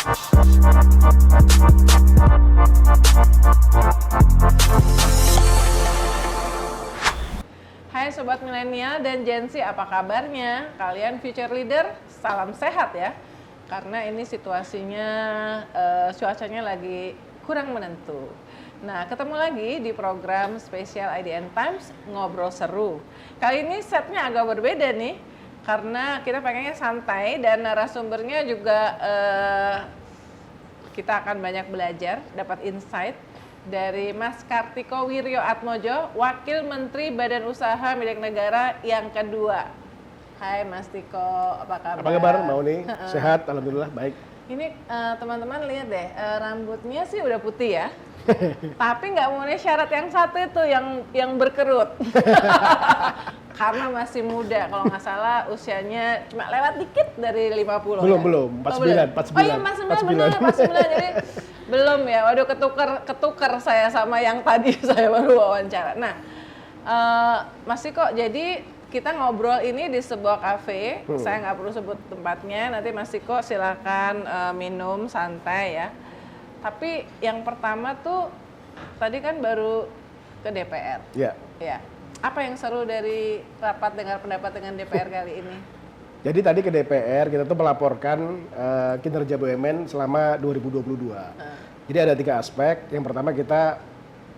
Hai Sobat Milenial dan Gen Z, apa kabarnya? Kalian future leader, salam sehat ya. Karena ini situasinya, cuacanya lagi kurang menentu. Nah, ketemu lagi di program spesial IDN Times, Ngobrol Seru. Kali ini setnya agak berbeda nih, karena kita pengennya santai dan narasumbernya juga kita akan banyak belajar, dapat insight dari Mas Kartiko Wirjoatmojo, Wakil Menteri Badan Usaha Milik Negara yang kedua. Hai Mas Tiko, apa kabar? Apa kabar, Mauni? Sehat, alhamdulillah, baik. Ini teman-teman lihat deh, rambutnya sih udah putih ya. Tapi nggak memenuhi syarat yang satu itu, yang berkerut. Karena masih muda, kalau nggak salah usianya cuma lewat dikit dari 50. Belum, 49. Oh iya, 49, benar, 49. Jadi belum ya, waduh ketuker saya sama yang tadi saya baru wawancara. Nah, Mas Tiko, jadi kita ngobrol ini di sebuah kafe, saya nggak perlu sebut tempatnya, nanti Mas Tiko silakan minum santai ya. Tapi yang pertama tuh, tadi kan baru ke DPR. Iya. Ya. Apa yang seru dari rapat dengar pendapat dengan DPR kali ini? Jadi tadi ke DPR kita tuh melaporkan kinerja BUMN selama 2022. Jadi ada 3 aspek. Yang pertama kita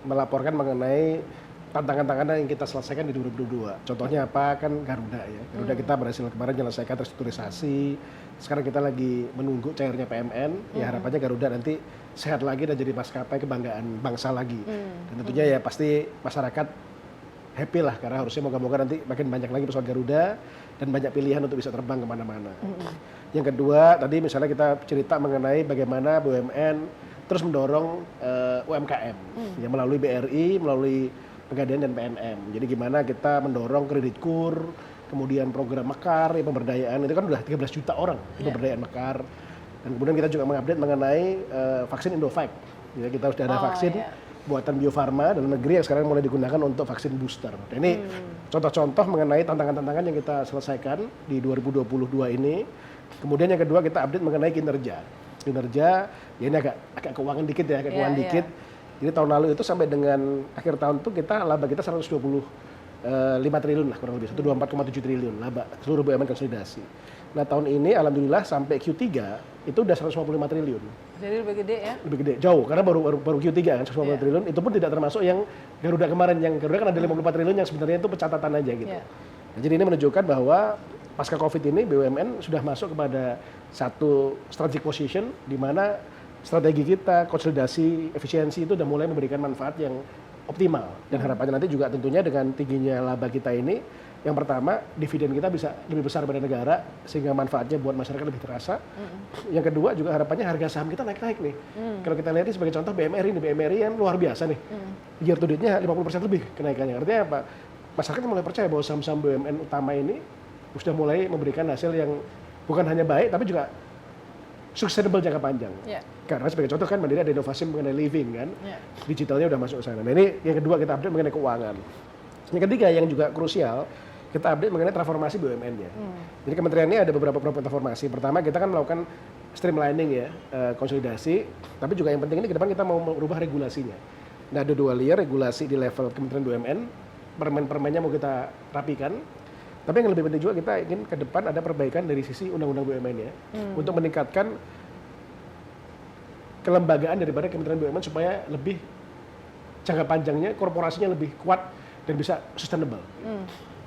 melaporkan mengenai tantangan-tantangan yang kita selesaikan di 2022. Contohnya apa? Kan Garuda ya. Garuda kita berhasil kemarin menyelesaikan restrukturisasi. Sekarang kita lagi menunggu cairnya PMN. Ya harapannya Garuda nanti sehat lagi dan jadi maskapai kebanggaan bangsa lagi. Dan tentunya ya pasti masyarakat happy lah, karena harusnya moga-moga nanti makin banyak lagi pesawat Garuda dan banyak pilihan untuk bisa terbang kemana-mana. Yang kedua, tadi misalnya kita cerita mengenai bagaimana BUMN terus mendorong UMKM yang melalui BRI, melalui Pegadaian dan PNM. Jadi gimana kita mendorong kredit kur, kemudian program Mekar, ya, pemberdayaan, itu kan udah 13 juta orang pemberdayaan Mekar. Dan kemudian kita juga mengupdate mengenai vaksin Indovac. Ya, kita sudah ada vaksin buatan Bio Farma dalam negeri yang sekarang mulai digunakan untuk vaksin booster. Dan ini contoh-contoh mengenai tantangan-tantangan yang kita selesaikan di 2022 ini. Kemudian yang kedua kita update mengenai kinerja. Kinerja, ya ini agak keuangan dikit ya, keuangan dikit. Jadi tahun lalu itu sampai dengan akhir tahun itu kita laba kita 125 triliun lah kurang lebih, 124,7 triliun laba seluruh BUMN konsolidasi. Nah tahun ini alhamdulillah sampai Q3 itu udah 155 triliun. Jadi lebih gede ya? Lebih gede, jauh, karena baru Q3 kan 150 triliun, itu pun tidak termasuk yang Garuda kemarin, yang Garuda kan ada 54 triliun yang sebenarnya itu pencatatan aja gitu. Nah, jadi ini menunjukkan bahwa pasca Covid ini BUMN sudah masuk kepada satu strategic position di mana strategi kita, konsolidasi, efisiensi itu udah mulai memberikan manfaat yang optimal. Dan harapannya nanti juga tentunya dengan tingginya laba kita ini, yang pertama, dividen kita bisa lebih besar pada negara sehingga manfaatnya buat masyarakat lebih terasa. Yang kedua juga harapannya harga saham kita naik-naik nih. Kalau kita lihat ini sebagai contoh BMRI ini, BMRI yang luar biasa nih. Year to date-nya 50% lebih kenaikannya. Artinya apa? Masyarakat mulai percaya bahwa saham-saham BUMN utama ini sudah mulai memberikan hasil yang bukan hanya baik tapi juga sustainable jangka panjang. Karena sebagai contoh kan Mandiri ada inovasi mengenai living kan. Digitalnya udah masuk ke sana. Nah ini yang kedua kita update mengenai keuangan. Yang ketiga yang juga krusial, kita update mengenai transformasi BUMN-nya. Jadi kementerian ini ada beberapa program transformasi. Pertama kita kan melakukan streamlining ya, konsolidasi. Tapi juga yang penting ini ke depan kita mau merubah regulasinya. Nah ada 2 layer regulasi di level Kementerian BUMN. Permen-permennya mau kita rapikan. Tapi yang lebih penting juga kita ingin ke depan ada perbaikan dari sisi undang-undang BUMN ya. Untuk meningkatkan kelembagaan daripada Kementerian BUMN supaya lebih jangka panjangnya korporasinya lebih kuat dan bisa sustainable.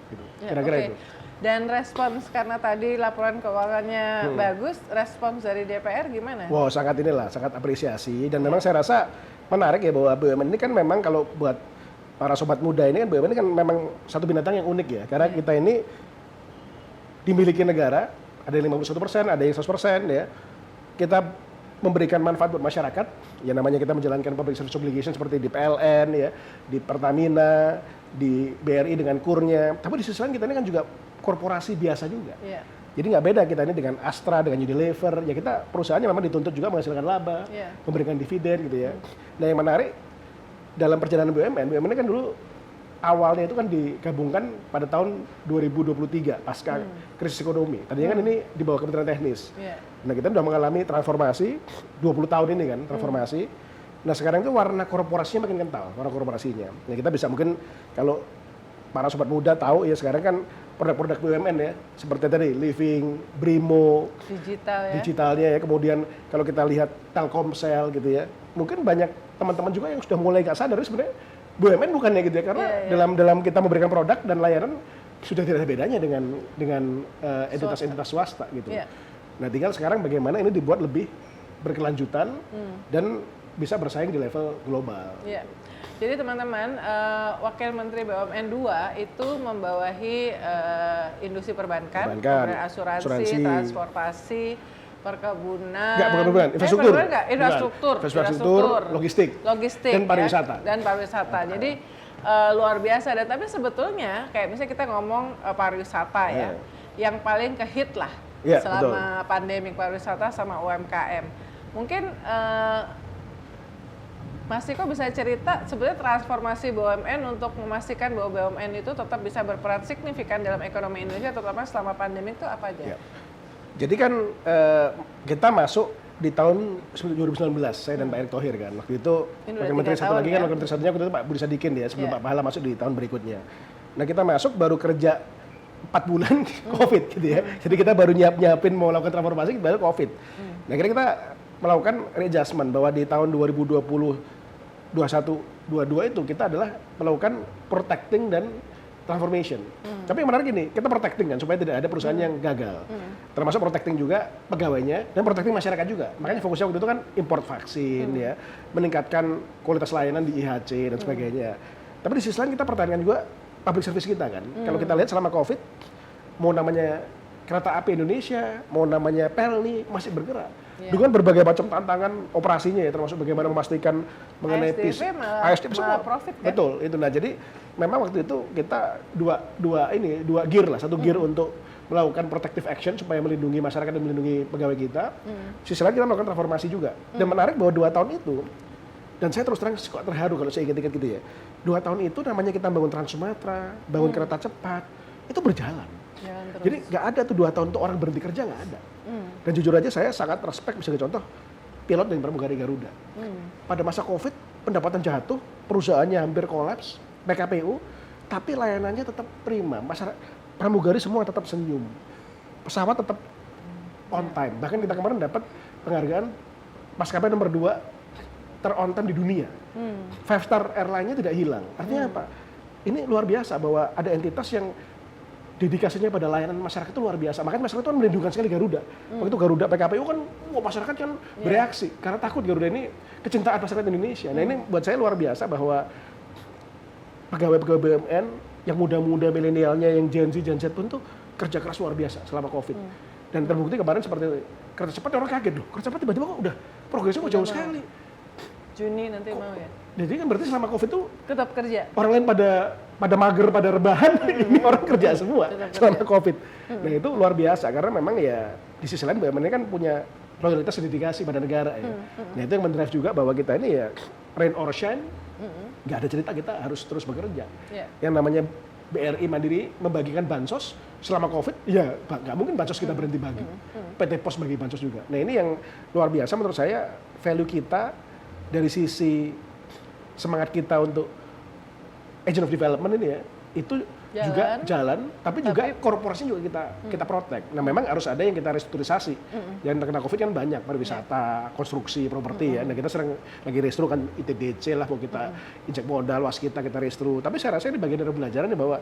Gitu. Kira-kira itu. Dan respons karena tadi laporan keuangannya bagus, respons dari DPR gimana? Wow, sangat apresiasi dan memang saya rasa menarik ya bahwa BUMN ini kan memang kalau buat para sobat muda ini kan BUMN ini kan memang satu binatang yang unik ya, karena kita ini dimiliki negara, ada yang 51%, ada yang 100% ya. Kita memberikan manfaat buat masyarakat, ya namanya kita menjalankan public service obligation seperti di PLN ya, di Pertamina, di BRI dengan kurnya. Tapi di sisi lain kita ini kan juga korporasi biasa juga. Jadi nggak beda kita ini dengan Astra, dengan Unilever, ya kita perusahaannya memang dituntut juga menghasilkan laba, memberikan dividen gitu ya. Nah yang menarik dalam perjalanan BUMN ini kan dulu awalnya itu kan digabungkan pada tahun 2023 pasca krisis ekonomi. Tadinya kan ini di bawah Kementerian Teknis. Iya. Nah kita udah mengalami transformasi 20 tahun ini kan transformasi. Nah sekarang itu warna korporasinya makin kental, warna korporasinya. Nah kita bisa mungkin kalau para sobat muda tahu ya sekarang kan produk-produk BUMN ya seperti tadi Living, Brimo, digitalnya ya. Kemudian kalau kita lihat Telkomsel gitu ya, mungkin banyak teman-teman juga yang sudah mulai gak sadar sebenarnya BUMN bukannya gitu ya karena dalam kita memberikan produk dan layanan sudah tidak ada bedanya dengan entitas-entitas swasta gitu. Nah tinggal sekarang bagaimana ini dibuat lebih berkelanjutan dan bisa bersaing di level global. Jadi teman-teman, Wakil Menteri BUMN 2 itu membawahi industri perbankan, asuransi, transportasi, perkebunan, infrastruktur, logistik, dan pariwisata. Jadi luar biasa. Dan tapi sebetulnya kayak misalnya kita ngomong pariwisata ya, yang paling kehit lah selama pandemi pariwisata sama UMKM. Mungkin Mas Ciko bisa cerita sebenarnya transformasi BUMN untuk memastikan bahwa BUMN itu tetap bisa berperan signifikan dalam ekonomi Indonesia terutama selama pandemi itu apa aja? Jadi kan kita masuk di tahun 2019 saya dan Pak Erick Thohir kan waktu itu Wakil Menteri satu lagi kan Wakil Menteri satunya waktu itu Pak Budi Sadikin ya sebelum Pak Pahala masuk di tahun berikutnya. Nah kita masuk baru kerja 4 bulan COVID gitu ya. Jadi kita baru nyiapin mau melakukan transformasi baru COVID. Nah akhirnya kita melakukan readjustment bahwa di tahun 2020 21-22 itu kita adalah melakukan protecting dan transformation. Tapi yang menarik ini, kita protecting kan supaya tidak ada perusahaan yang gagal. Termasuk protecting juga pegawainya dan protecting masyarakat juga. Makanya fokusnya waktu itu kan import vaksin ya, meningkatkan kualitas layanan di IHC dan sebagainya. Tapi di sisi lain kita pertahankan juga public service kita kan. Kalau kita lihat selama Covid, mau namanya Kereta Api Indonesia, mau namanya Pelni masih bergerak. Dengan berbagai macam tantangan operasinya ya, termasuk bagaimana memastikan mengenai ASDP semua profit kan? Betul, itu. Nah jadi memang waktu itu kita dua gear lah, satu gear untuk melakukan protective action supaya melindungi masyarakat dan melindungi pegawai kita. Sisi lain kita melakukan transformasi juga. Dan menarik bahwa 2 tahun itu, dan saya terus terang kok terharu kalau saya ingat-ingat gitu ya. 2 tahun itu namanya kita bangun Trans Sumatera, bangun kereta cepat, itu berjalan. Jadi nggak ada tuh 2 tahun tuh orang berhenti kerja, nggak ada. Dan jujur aja saya sangat respect misalnya contoh pilot dan pramugari Garuda. Pada masa Covid pendapatan jatuh, perusahaannya hampir kolaps, PKPU, tapi layanannya tetap prima. Masyarakat pramugari semua tetap senyum, pesawat tetap on time. Bahkan kita kemarin dapat penghargaan maskapai nomor 2 ter-on time di dunia. 5-star airline-nya tidak hilang. Artinya apa? Ini luar biasa bahwa ada entitas yang dedikasinya pada layanan masyarakat itu luar biasa. Makanya masyarakat itu kan melindungi sekali Garuda. Waktu itu Garuda PKPU kan, masyarakat kan bereaksi. Karena takut Garuda ini kecintaan masyarakat Indonesia. Nah ini buat saya luar biasa bahwa pegawai-pegawai BUMN yang muda-muda milenialnya, yang Gen Z pun tuh kerja keras luar biasa selama Covid. Dan terbukti kemarin seperti kereta cepat orang kaget loh. Kereta cepat tiba-tiba kok udah progresnya kok jauh sekali. Juni nanti mau ya? Jadi kan berarti selama Covid tuh tetap kerja. Orang lain pada mager, pada rebahan, ini orang kerja semua selama Covid. Nah itu luar biasa karena memang ya di sisi lain BUMN kan punya loyalitas dan dedikasi pada negara ya. Nah itu yang mendrive juga bahwa kita ini ya rain or shine, nggak ada cerita kita harus terus bekerja. Yang namanya BRI Mandiri membagikan bansos selama Covid, ya nggak mungkin bansos kita berhenti bagi. PT Pos bagi bansos juga. Nah ini yang luar biasa menurut saya value kita dari sisi semangat kita untuk agent of development ini ya, itu juga jalan, tapi juga korporasi juga kita protect. Nah memang harus ada yang kita restrukturisasi. Yang terkena Covid kan banyak, pariwisata, konstruksi, properti ya. Nah kita sering lagi restru kan ITDC lah, mau kita injek modal, waskita kita restru. Tapi saya rasa ini bagian dari pembelajaran bahwa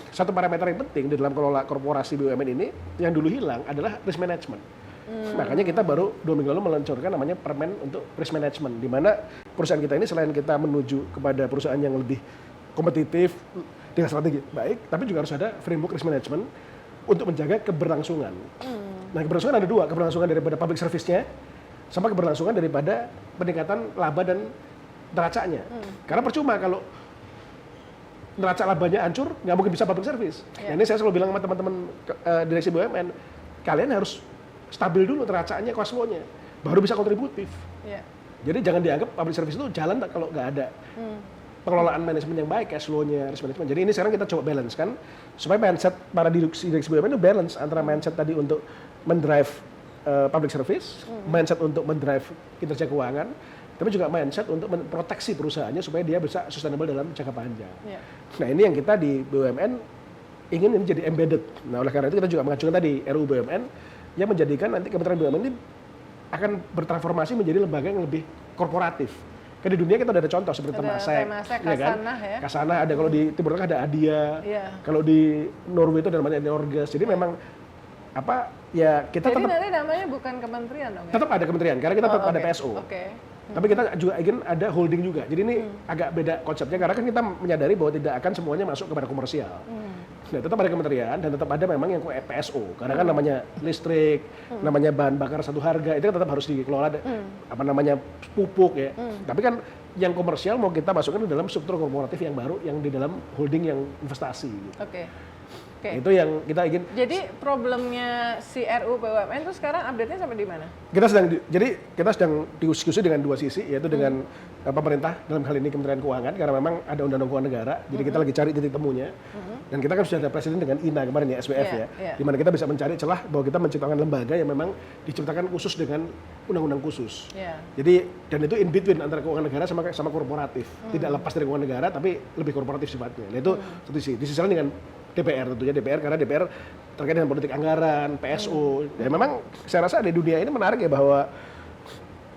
satu parameter yang penting di dalam kelola korporasi BUMN ini yang dulu hilang adalah risk management. Makanya kita baru 2 minggu lalu meluncurkan namanya Permen untuk Risk Management, di mana perusahaan kita ini selain kita menuju kepada perusahaan yang lebih kompetitif dengan strategi baik, tapi juga harus ada framework risk management untuk menjaga keberlangsungan. Nah keberlangsungan ada 2, keberlangsungan daripada public service-nya sama keberlangsungan daripada peningkatan laba dan neracanya. Karena percuma kalau neraca labanya hancur, nggak mungkin bisa public service. Nah ini saya selalu bilang sama teman-teman direksi BUMN, kalian harus stabil dulu neracaannya, cash flow-nya, baru bisa kontributif. Jadi jangan dianggap public service itu jalan kalau nggak ada pengelolaan manajemen yang baik, cash flow-nya, risk management. Jadi ini sekarang kita coba balance kan, supaya mindset para direksi BUMN itu balance antara mindset tadi untuk mendrive public service, mindset untuk mendrive kinerja keuangan, tapi juga mindset untuk memproteksi perusahaannya supaya dia bisa sustainable dalam jangka panjang. Yeah. Nah ini yang kita di BUMN ingin ini jadi embedded. Nah oleh karena itu kita juga mengajukan tadi RUU BUMN yang menjadikan nanti Kementerian BUMN ini akan bertransformasi menjadi lembaga yang lebih korporatif. Kan di dunia kita udah ada contoh seperti Temasek, ya kan? Kasana ada, kalau di Timur Tengah ada Adia, kalau di Norway itu ada namanya Norges. Jadi memang apa ya kita jadi tetap. nanti namanya bukan kementerian dong? Tetap ada kementerian karena kita tetap ada PSO. Tapi kita juga ingin ada holding juga. Jadi ini agak beda konsepnya karena kan kita menyadari bahwa tidak akan semuanya masuk kepada komersial. Nah, tetap ada kementerian dan tetap ada memang yang PSO. Karena kan namanya listrik, namanya bahan bakar satu harga itu kan tetap harus dikelola apa namanya pupuk ya. Tapi kan yang komersial mau kita masukkan di dalam struktur korporatif yang baru yang di dalam holding yang investasi gitu. Itu yang kita ingin. Jadi problemnya si RUU BUMN itu sekarang update-nya sampai di mana? Kita sedang diskusi dengan dua sisi, yaitu dengan pemerintah dalam hal ini Kementerian Keuangan karena memang ada Undang-Undang Keuangan Negara. Jadi kita lagi cari titik temunya. Dan kita kan sudah ada presiden dengan INA kemarin ya, SWF di mana kita bisa mencari celah bahwa kita menciptakan lembaga yang memang diciptakan khusus dengan undang-undang khusus. Jadi dan itu in between antara keuangan negara sama korporatif. Tidak lepas dari keuangan negara tapi lebih korporatif sifatnya. Nah itu satu sisi. Di sisi lain dengan DPR tentunya karena DPR terkait dengan politik anggaran, PSO. Ya memang saya rasa di dunia ini menarik ya bahwa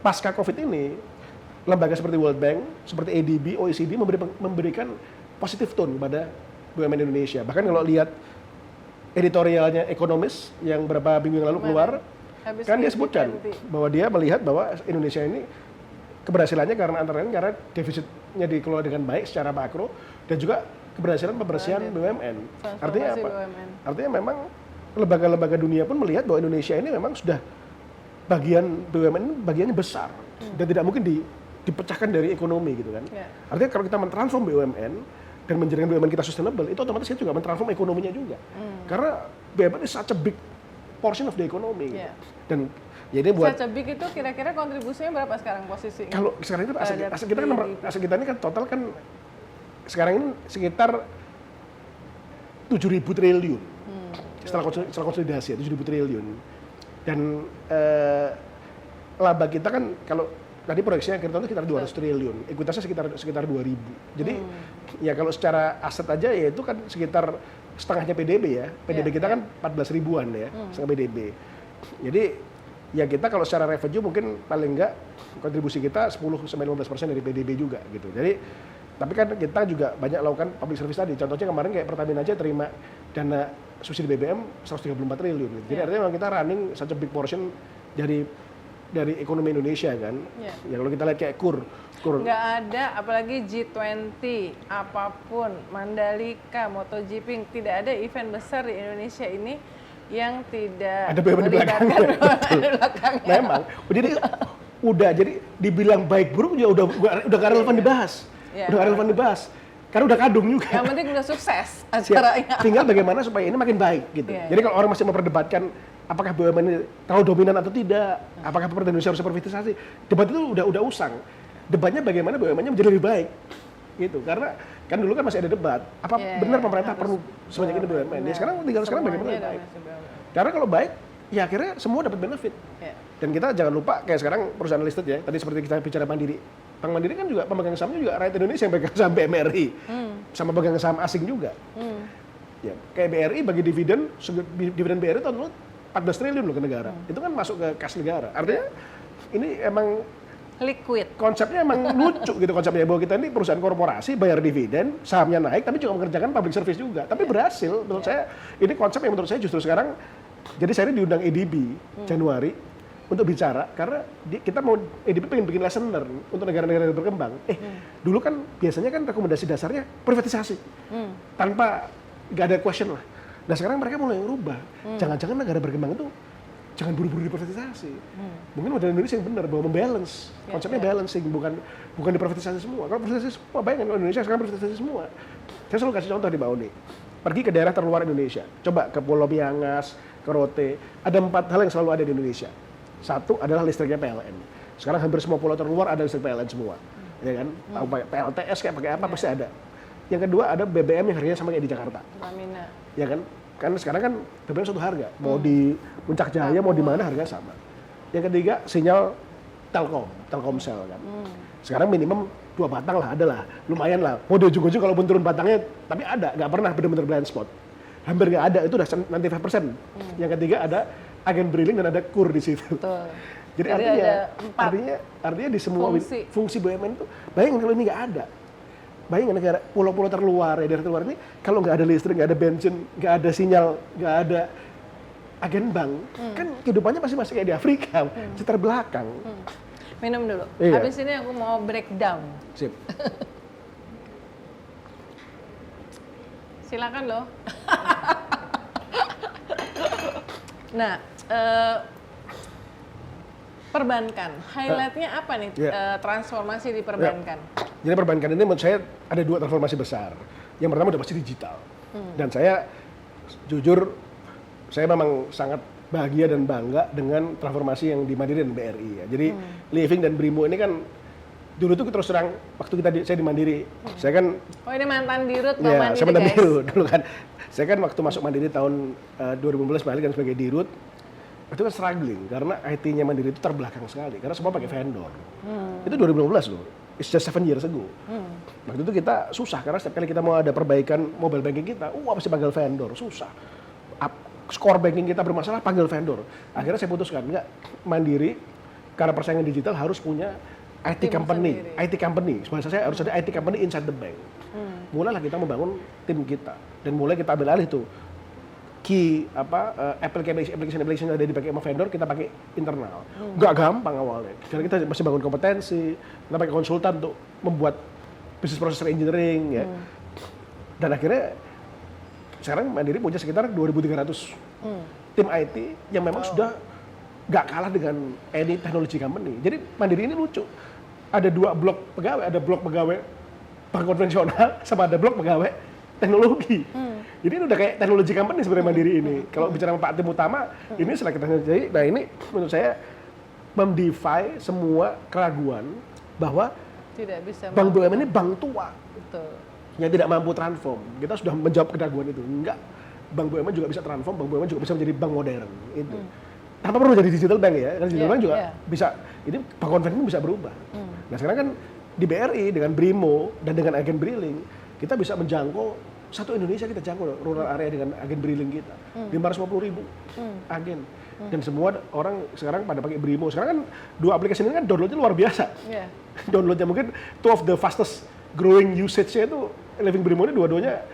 pasca Covid ini lembaga seperti World Bank, seperti ADB, OECD memberikan positive tone pada BUMN Indonesia. Bahkan kalau lihat editorialnya Economist yang beberapa minggu yang lalu keluar, kan dia sebutkan bahwa dia melihat bahwa Indonesia ini keberhasilannya karena antara lain karena defisitnya dikelola dengan baik secara makro dan juga keberhasilan pembersihan BUMN. Artinya apa? BUMN. Artinya memang lembaga-lembaga dunia pun melihat bahwa Indonesia ini memang sudah bagian BUMN bagiannya besar dan tidak mungkin dipecahkan dari ekonomi gitu kan. Artinya kalau kita mentransform BUMN dan menjadikan BUMN kita sustainable, itu otomatis kita juga mentransform ekonominya juga. Karena BUMN is such a big portion of the economy. Gitu. Dan jadi buat such a big itu kira-kira kontribusinya berapa sekarang posisinya? Kalau sekarang itu aset kita ini kan total kan sekarang ini sekitar 7.000 triliun. Setelah konsolidasi 7.000 triliun. Dan laba kita kan kalau tadi proyeksinya akhir tahun sekitar 200 triliun, ekuitasnya sekitar 2.000. Jadi ya kalau secara aset aja ya itu kan sekitar setengahnya PDB ya. PDB kita kan 14 ribuan ya, setengah PDB. Jadi ya kita kalau secara revenue mungkin paling enggak kontribusi kita 10-15% dari PDB juga gitu. Jadi tapi kan kita juga banyak lakukan public service tadi. Contohnya kemarin kayak Pertamina aja terima dana subsidi BBM 134 triliun. Gitu. Jadi artinya memang kita running such a big portion dari ekonomi Indonesia kan. Ya kalau kita lihat kayak kur. Nggak ada, apalagi G20, apapun, Mandalika, MotoGP, tidak ada event besar di Indonesia ini yang tidak ada BUMN di belakangnya. Memang. Jadi dibilang baik buruk ya udah gak relevan dibahas. Udah relevan dibahas. Karena udah kadung juga. Yang penting udah sukses acaranya. Tinggal bagaimana supaya ini makin baik gitu. Jadi kalau orang masih memperdebatkan apakah BUMN ini terlalu dominan atau tidak, apakah pemerintah Indonesia harus privatisasi, debat itu udah usang. Debatnya bagaimana BUMN-nya menjadi lebih baik. Gitu. Karena kan dulu kan masih ada debat, apa benar pemerintah perlu sebanyak ini BUMN. Ya sekarang bagaimana lebih baik. Karena kalau baik, ya akhirnya semua dapat benefit. Dan kita jangan lupa kayak sekarang perusahaan listed ya, tadi seperti kita bicara Mandiri. Bank Mandiri kan juga pemegang sahamnya juga rakyat Indonesia yang pegang saham BMRI. Sama pegang saham asing juga. Ya, kayak BRI bagi dividen BRI tahun lalu 14 triliun loh ke negara. Itu kan masuk ke kas negara. Artinya ini emang liquid. Konsepnya emang lucu gitu konsepnya bahwa kita ini perusahaan korporasi bayar dividen, sahamnya naik tapi juga mengerjakan public service juga. Tapi berhasil menurut saya. Ini konsep yang menurut saya justru sekarang jadi saya diundang ADB Januari untuk bicara karena kita mau ADB pengen bikin lesson learn untuk negara-negara yang berkembang. Dulu kan biasanya kan rekomendasi dasarnya privatisasi. Tanpa nggak ada question lah. Nah sekarang mereka mulai merubah. Jangan-jangan negara berkembang itu jangan buru-buru diprivatisasi. Mungkin model Indonesia yang benar bahwa membalance. Konsepnya balancing, bukan diprivatisasi semua. Kalau privatisasi semua, bayangin Indonesia sekarang privatisasi semua. Saya selalu kasih contoh di Mbak Uni. Pergi ke daerah terluar Indonesia. Coba ke Pulau Miangas, ke Rote. Ada 4 hal yang selalu ada di Indonesia. Satu adalah listriknya PLN. Sekarang hampir semua pulau terluar ada listrik PLN semua. ya kan? Tahu pakai PLTS kayak pakai apa pasti ada. Yang kedua ada BBM yang harganya sama kayak di Jakarta. Pertamina. Ya kan? Kan sekarang kan BBM satu harga. Mau di Puncak Jaya mau di mana harganya sama. Yang ketiga sinyal Telkomsel kan. Sekarang minimum 2 batang lah, ada lah, lumayan lah. Mau di ujung-ujung kalaupun turun batangnya, tapi ada, nggak pernah benar-benar blind spot. Hampir nggak ada, itu udah 95%. Yang ketiga ada agen briling dan ada KUR di situ. Betul. Jadi ada 4 artinya di semua fungsi BUMN itu, bayangin kalau ini nggak ada. Bayangin negara pulau-pulau terluar, ya daerah terluar ini, kalau nggak ada listrik, nggak ada bensin, nggak ada sinyal, nggak ada agen bank, kan kehidupannya masih kayak di Afrika, sekitar belakang. Minum dulu. Iya. Habis ini aku mau breakdown. Sip. Silakan loh. Nah, perbankan, highlightnya apa nih transformasi di perbankan? Jadi perbankan ini menurut saya ada 2 transformasi besar. Yang pertama udah pasti digital. Dan saya jujur, saya memang sangat bahagia dan bangga dengan transformasi yang di Mandiri dan BRI ya. Jadi Living dan Brimo ini kan dulu tuh terus terang waktu saya di Mandiri, saya kan ini mantan Dirut, Bang Mandiri, saya mantan guys. Dirut dulu kan. Saya kan waktu masuk Mandiri tahun 2015 balik kan sebagai Dirut, itu kan struggling karena IT-nya Mandiri itu terbelakang sekali karena semua pakai vendor. Itu 2015 loh. It's just 7 years ago. Waktu itu kita susah karena setiap kali kita mau ada perbaikan mobile banking kita, pasti panggil vendor, susah. Skor banking kita bermasalah, panggil vendor. Akhirnya saya putuskan, enggak, Mandiri karena persaingan digital harus punya IT company. IT company, maksud saya harus ada IT company inside the bank. Mulailah kita membangun tim kita dan mulai kita ambil alih tuh key application yang ada dipakai sama vendor kita pakai internal. Enggak gampang awalnya. Karena kita masih bangun kompetensi, kita pakai konsultan untuk membuat business process engineering ya. Dan akhirnya sekarang Mandiri punya sekitar 2.300 tim IT yang memang sudah nggak kalah dengan any technology company. Jadi Mandiri ini lucu. Ada 2 blok pegawai, ada blok pegawai bank konvensional sama ada blok pegawai teknologi. Jadi ini udah kayak teknologi company sebenarnya Mandiri ini. Kalau bicara sama Pak Tim Utama, ini setelah kita jadi, nah ini menurut saya mendefy semua keraguan bahwa tidak bisa bank BUMN ini bank tua. Betul. Yang tidak mampu transform. Kita sudah menjawab keraguan itu. Enggak. Bank BUMN juga bisa transform, bank BUMN juga bisa menjadi bank modern. Itu. Tanpa perlu jadi digital bank ya. Karena digital bank juga bisa, ini bank konvensional bisa berubah. Nah sekarang kan di BRI dengan Brimo dan dengan agen briling, kita bisa menjangkau satu Indonesia, kita jangkau rural area dengan agen briling kita. 550.000 agen. Dan semua orang sekarang pada pakai Brimo. Sekarang kan 2 aplikasi ini kan downloadnya luar biasa. Downloadnya mungkin 2 of the fastest growing usage-nya itu Living Brimo ini dua-duanya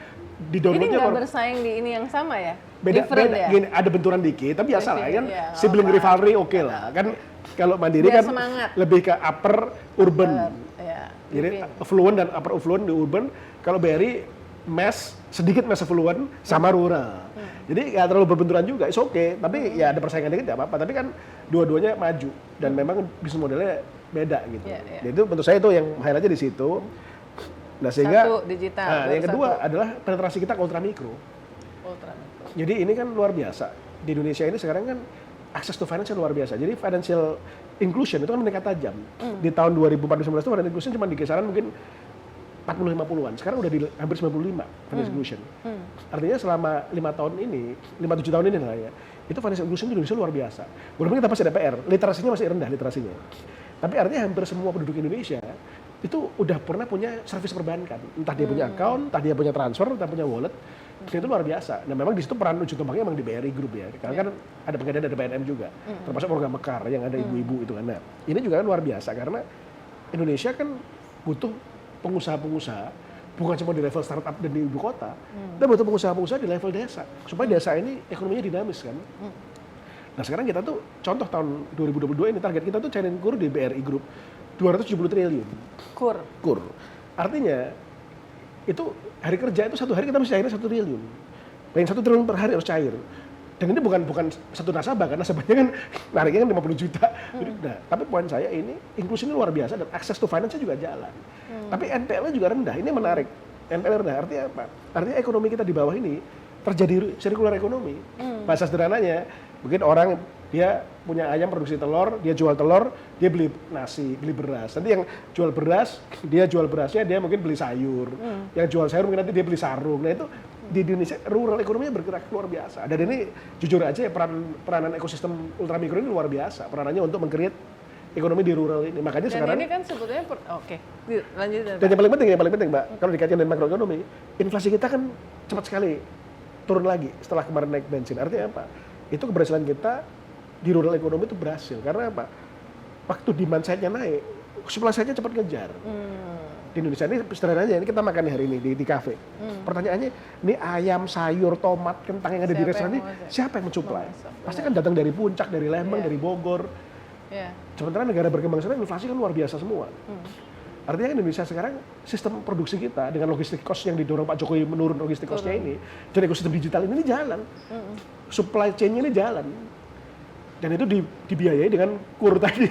di downloadnya. Ini nggak bersaing di ini yang sama ya? Beda ya? gini, ada benturan dikit, tapi biasa lah kan. Sibling rivalry oke lah. Kan kalau Mandiri biar kan semangat. lebih ke upper urban. Jadi living. affluent dan upper affluent di urban. Kalau BRI sedikit mass affluent sama rural. Jadi nggak terlalu berbenturan juga, it's okay. Tapi ya ada persaingan dikit nggak apa-apa. Tapi kan dua-duanya maju dan memang bisnis modelnya beda gitu. Jadi itu menurut saya itu yang highlightnya di situ. Nah sehingga digital. Yang kedua adalah penetrasi kita ke ultra mikro. Jadi ini kan luar biasa. Di Indonesia ini sekarang kan akses to finance luar biasa. Jadi financial inclusion itu kan meningkat tajam. Di tahun 2014-2019 itu financial inclusion cuma di kisaran mungkin 40-50-an. Sekarang udah di hampir 95 financial inclusion. Artinya selama 5 tahun ini, 5-7 tahun ini lah ya, itu financial inclusion di Indonesia luar biasa. Walaupun kita masih ada PR, literasinya masih rendah literasinya. Tapi artinya hampir semua penduduk Indonesia itu udah pernah punya servis perbankan. Entah dia punya account, entah dia punya transfer, entah punya wallet. Itu luar biasa. Nah memang di situ peran ujung tombaknya memang di BRI Group ya. Karena kan ada Pegadaian, ada BNM juga. Termasuk program Mekar yang ada ibu-ibu itu kan. Nah, ini juga kan luar biasa karena Indonesia kan butuh pengusaha-pengusaha bukan cuma di level startup dan di ibu kota, dan butuh pengusaha-pengusaha di level desa supaya desa ini ekonominya dinamis kan. Nah sekarang kita tuh contoh tahun 2022 ini target kita tuh cairin KUR di BRI Group 270 triliun. KUR. Artinya itu hari kerja itu satu hari kita mesti cairin 1 triliun. Paling 1 triliun per hari harus cair. Dan ini bukan satu nasabah, karena nasabahnya kan nariknya kan 50 juta. Nah, tapi poin saya ini inklusi ini luar biasa dan akses to finance juga jalan. Tapi NPL-nya juga rendah. Ini menarik. NPL rendah artinya apa? Artinya ekonomi kita di bawah ini terjadi sirkular ekonomi. Bahasa sederhananya, mungkin orang dia punya ayam produksi telur, dia jual telur, dia beli nasi, beli beras. Nanti yang jual beras, dia jual berasnya, dia mungkin beli sayur. Yang jual sayur mungkin nanti dia beli sarung. Nah itu di Indonesia rural ekonominya bergerak luar biasa. Dan ini jujur aja ya peranan ekosistem ultramikro ini luar biasa. Peranannya untuk meng-create ekonomi di rural ini. Makanya Dan sekarang ini kan sebetulnya oke, lanjut. dan yang paling penting Mbak, kalau dikaitkan dengan makroekonomi, inflasi kita kan cepat sekali turun lagi setelah kemarin naik bensin. Artinya apa? Itu keberhasilan kita di rural ekonomi itu berhasil. Karena apa? Waktu demand side-nya naik, supply side-nya cepat ngejar. Di Indonesia ini sederhananya, ini kita makan hari ini di kafe. Pertanyaannya, ini ayam, sayur, tomat, kentang yang ada di restoran ini, siapa yang mensuplai? Pasti kan datang dari Puncak, dari Lembang, dari Bogor. Sementara negara berkembang sana inflasi kan luar biasa semua. Artinya kan Indonesia sekarang sistem produksi kita dengan logistik cost yang didorong Pak Jokowi menurun logistik cost-nya ini, jadi ekosistem digital ini jalan. Supply chain-nya ini jalan. Dan itu dibiayai dengan kur tadi.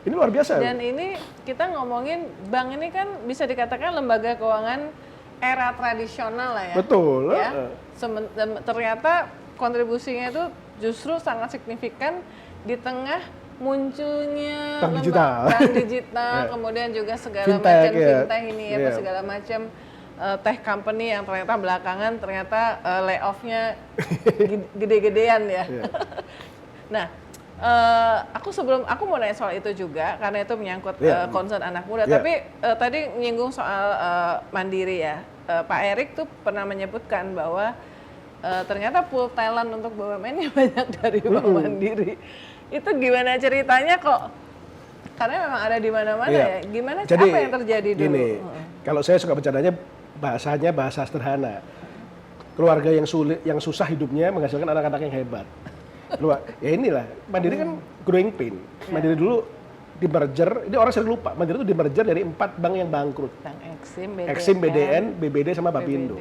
Ini luar biasa. Dan ini kita ngomongin bank ini kan bisa dikatakan lembaga keuangan era tradisional lah ya. Betul. Ya. Ternyata kontribusinya itu justru sangat signifikan di tengah munculnya bank digital, kemudian juga segala fintech, macam fintech ini ya, segala macam tech company yang ternyata belakangan layoff-nya gede-gedean ya. Nah, aku mau nanya soal itu juga karena itu menyangkut concern anak muda. Tapi tadi nyinggung soal mandiri ya. Pak Erik tuh pernah menyebutkan bahwa ternyata pool talent untuk BUMN-nya banyak dari Bank Mandiri. Itu gimana ceritanya kok? Karena memang ada di mana-mana ya. Gimana? Jadi, apa yang terjadi dulu? Gini, kalau saya suka bercandanya bahasanya bahasa sederhana. Keluarga yang sulit, yang susah hidupnya menghasilkan anak-anak yang hebat. Ya inilah, Mandiri kan growing pain. Mandiri dulu di merger, ini orang sering lupa, Mandiri itu di merger dari 4 bank yang bangkrut. Bank Exim, BDN, BBD sama Bapindo.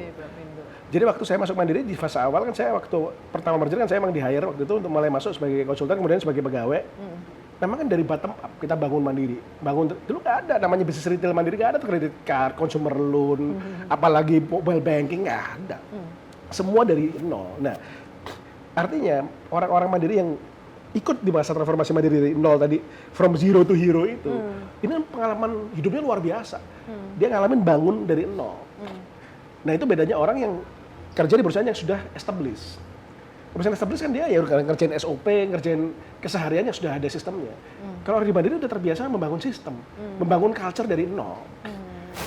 Jadi waktu saya masuk Mandiri di fase awal kan saya waktu pertama merger kan saya emang di-hire waktu itu untuk mulai masuk sebagai konsultan kemudian sebagai pegawai. Memang kan dari bottom up kita bangun Mandiri. Dulu nggak ada namanya bisnis retail Mandiri, nggak ada tuh credit card, consumer loan, apalagi mobile banking nggak ada. Semua dari nol. Nah, artinya orang-orang Mandiri yang ikut di masa transformasi Mandiri dari nol tadi, from zero to hero itu, ini kan pengalaman hidupnya luar biasa. Dia ngalamin bangun dari nol. Nah itu bedanya orang yang kerja di perusahaan yang sudah established. Perusahaan established kan dia ya ngerjain SOP, ngerjain keseharian yang sudah ada sistemnya. Kalau orang di Mandiri udah terbiasa membangun sistem, membangun culture dari nol.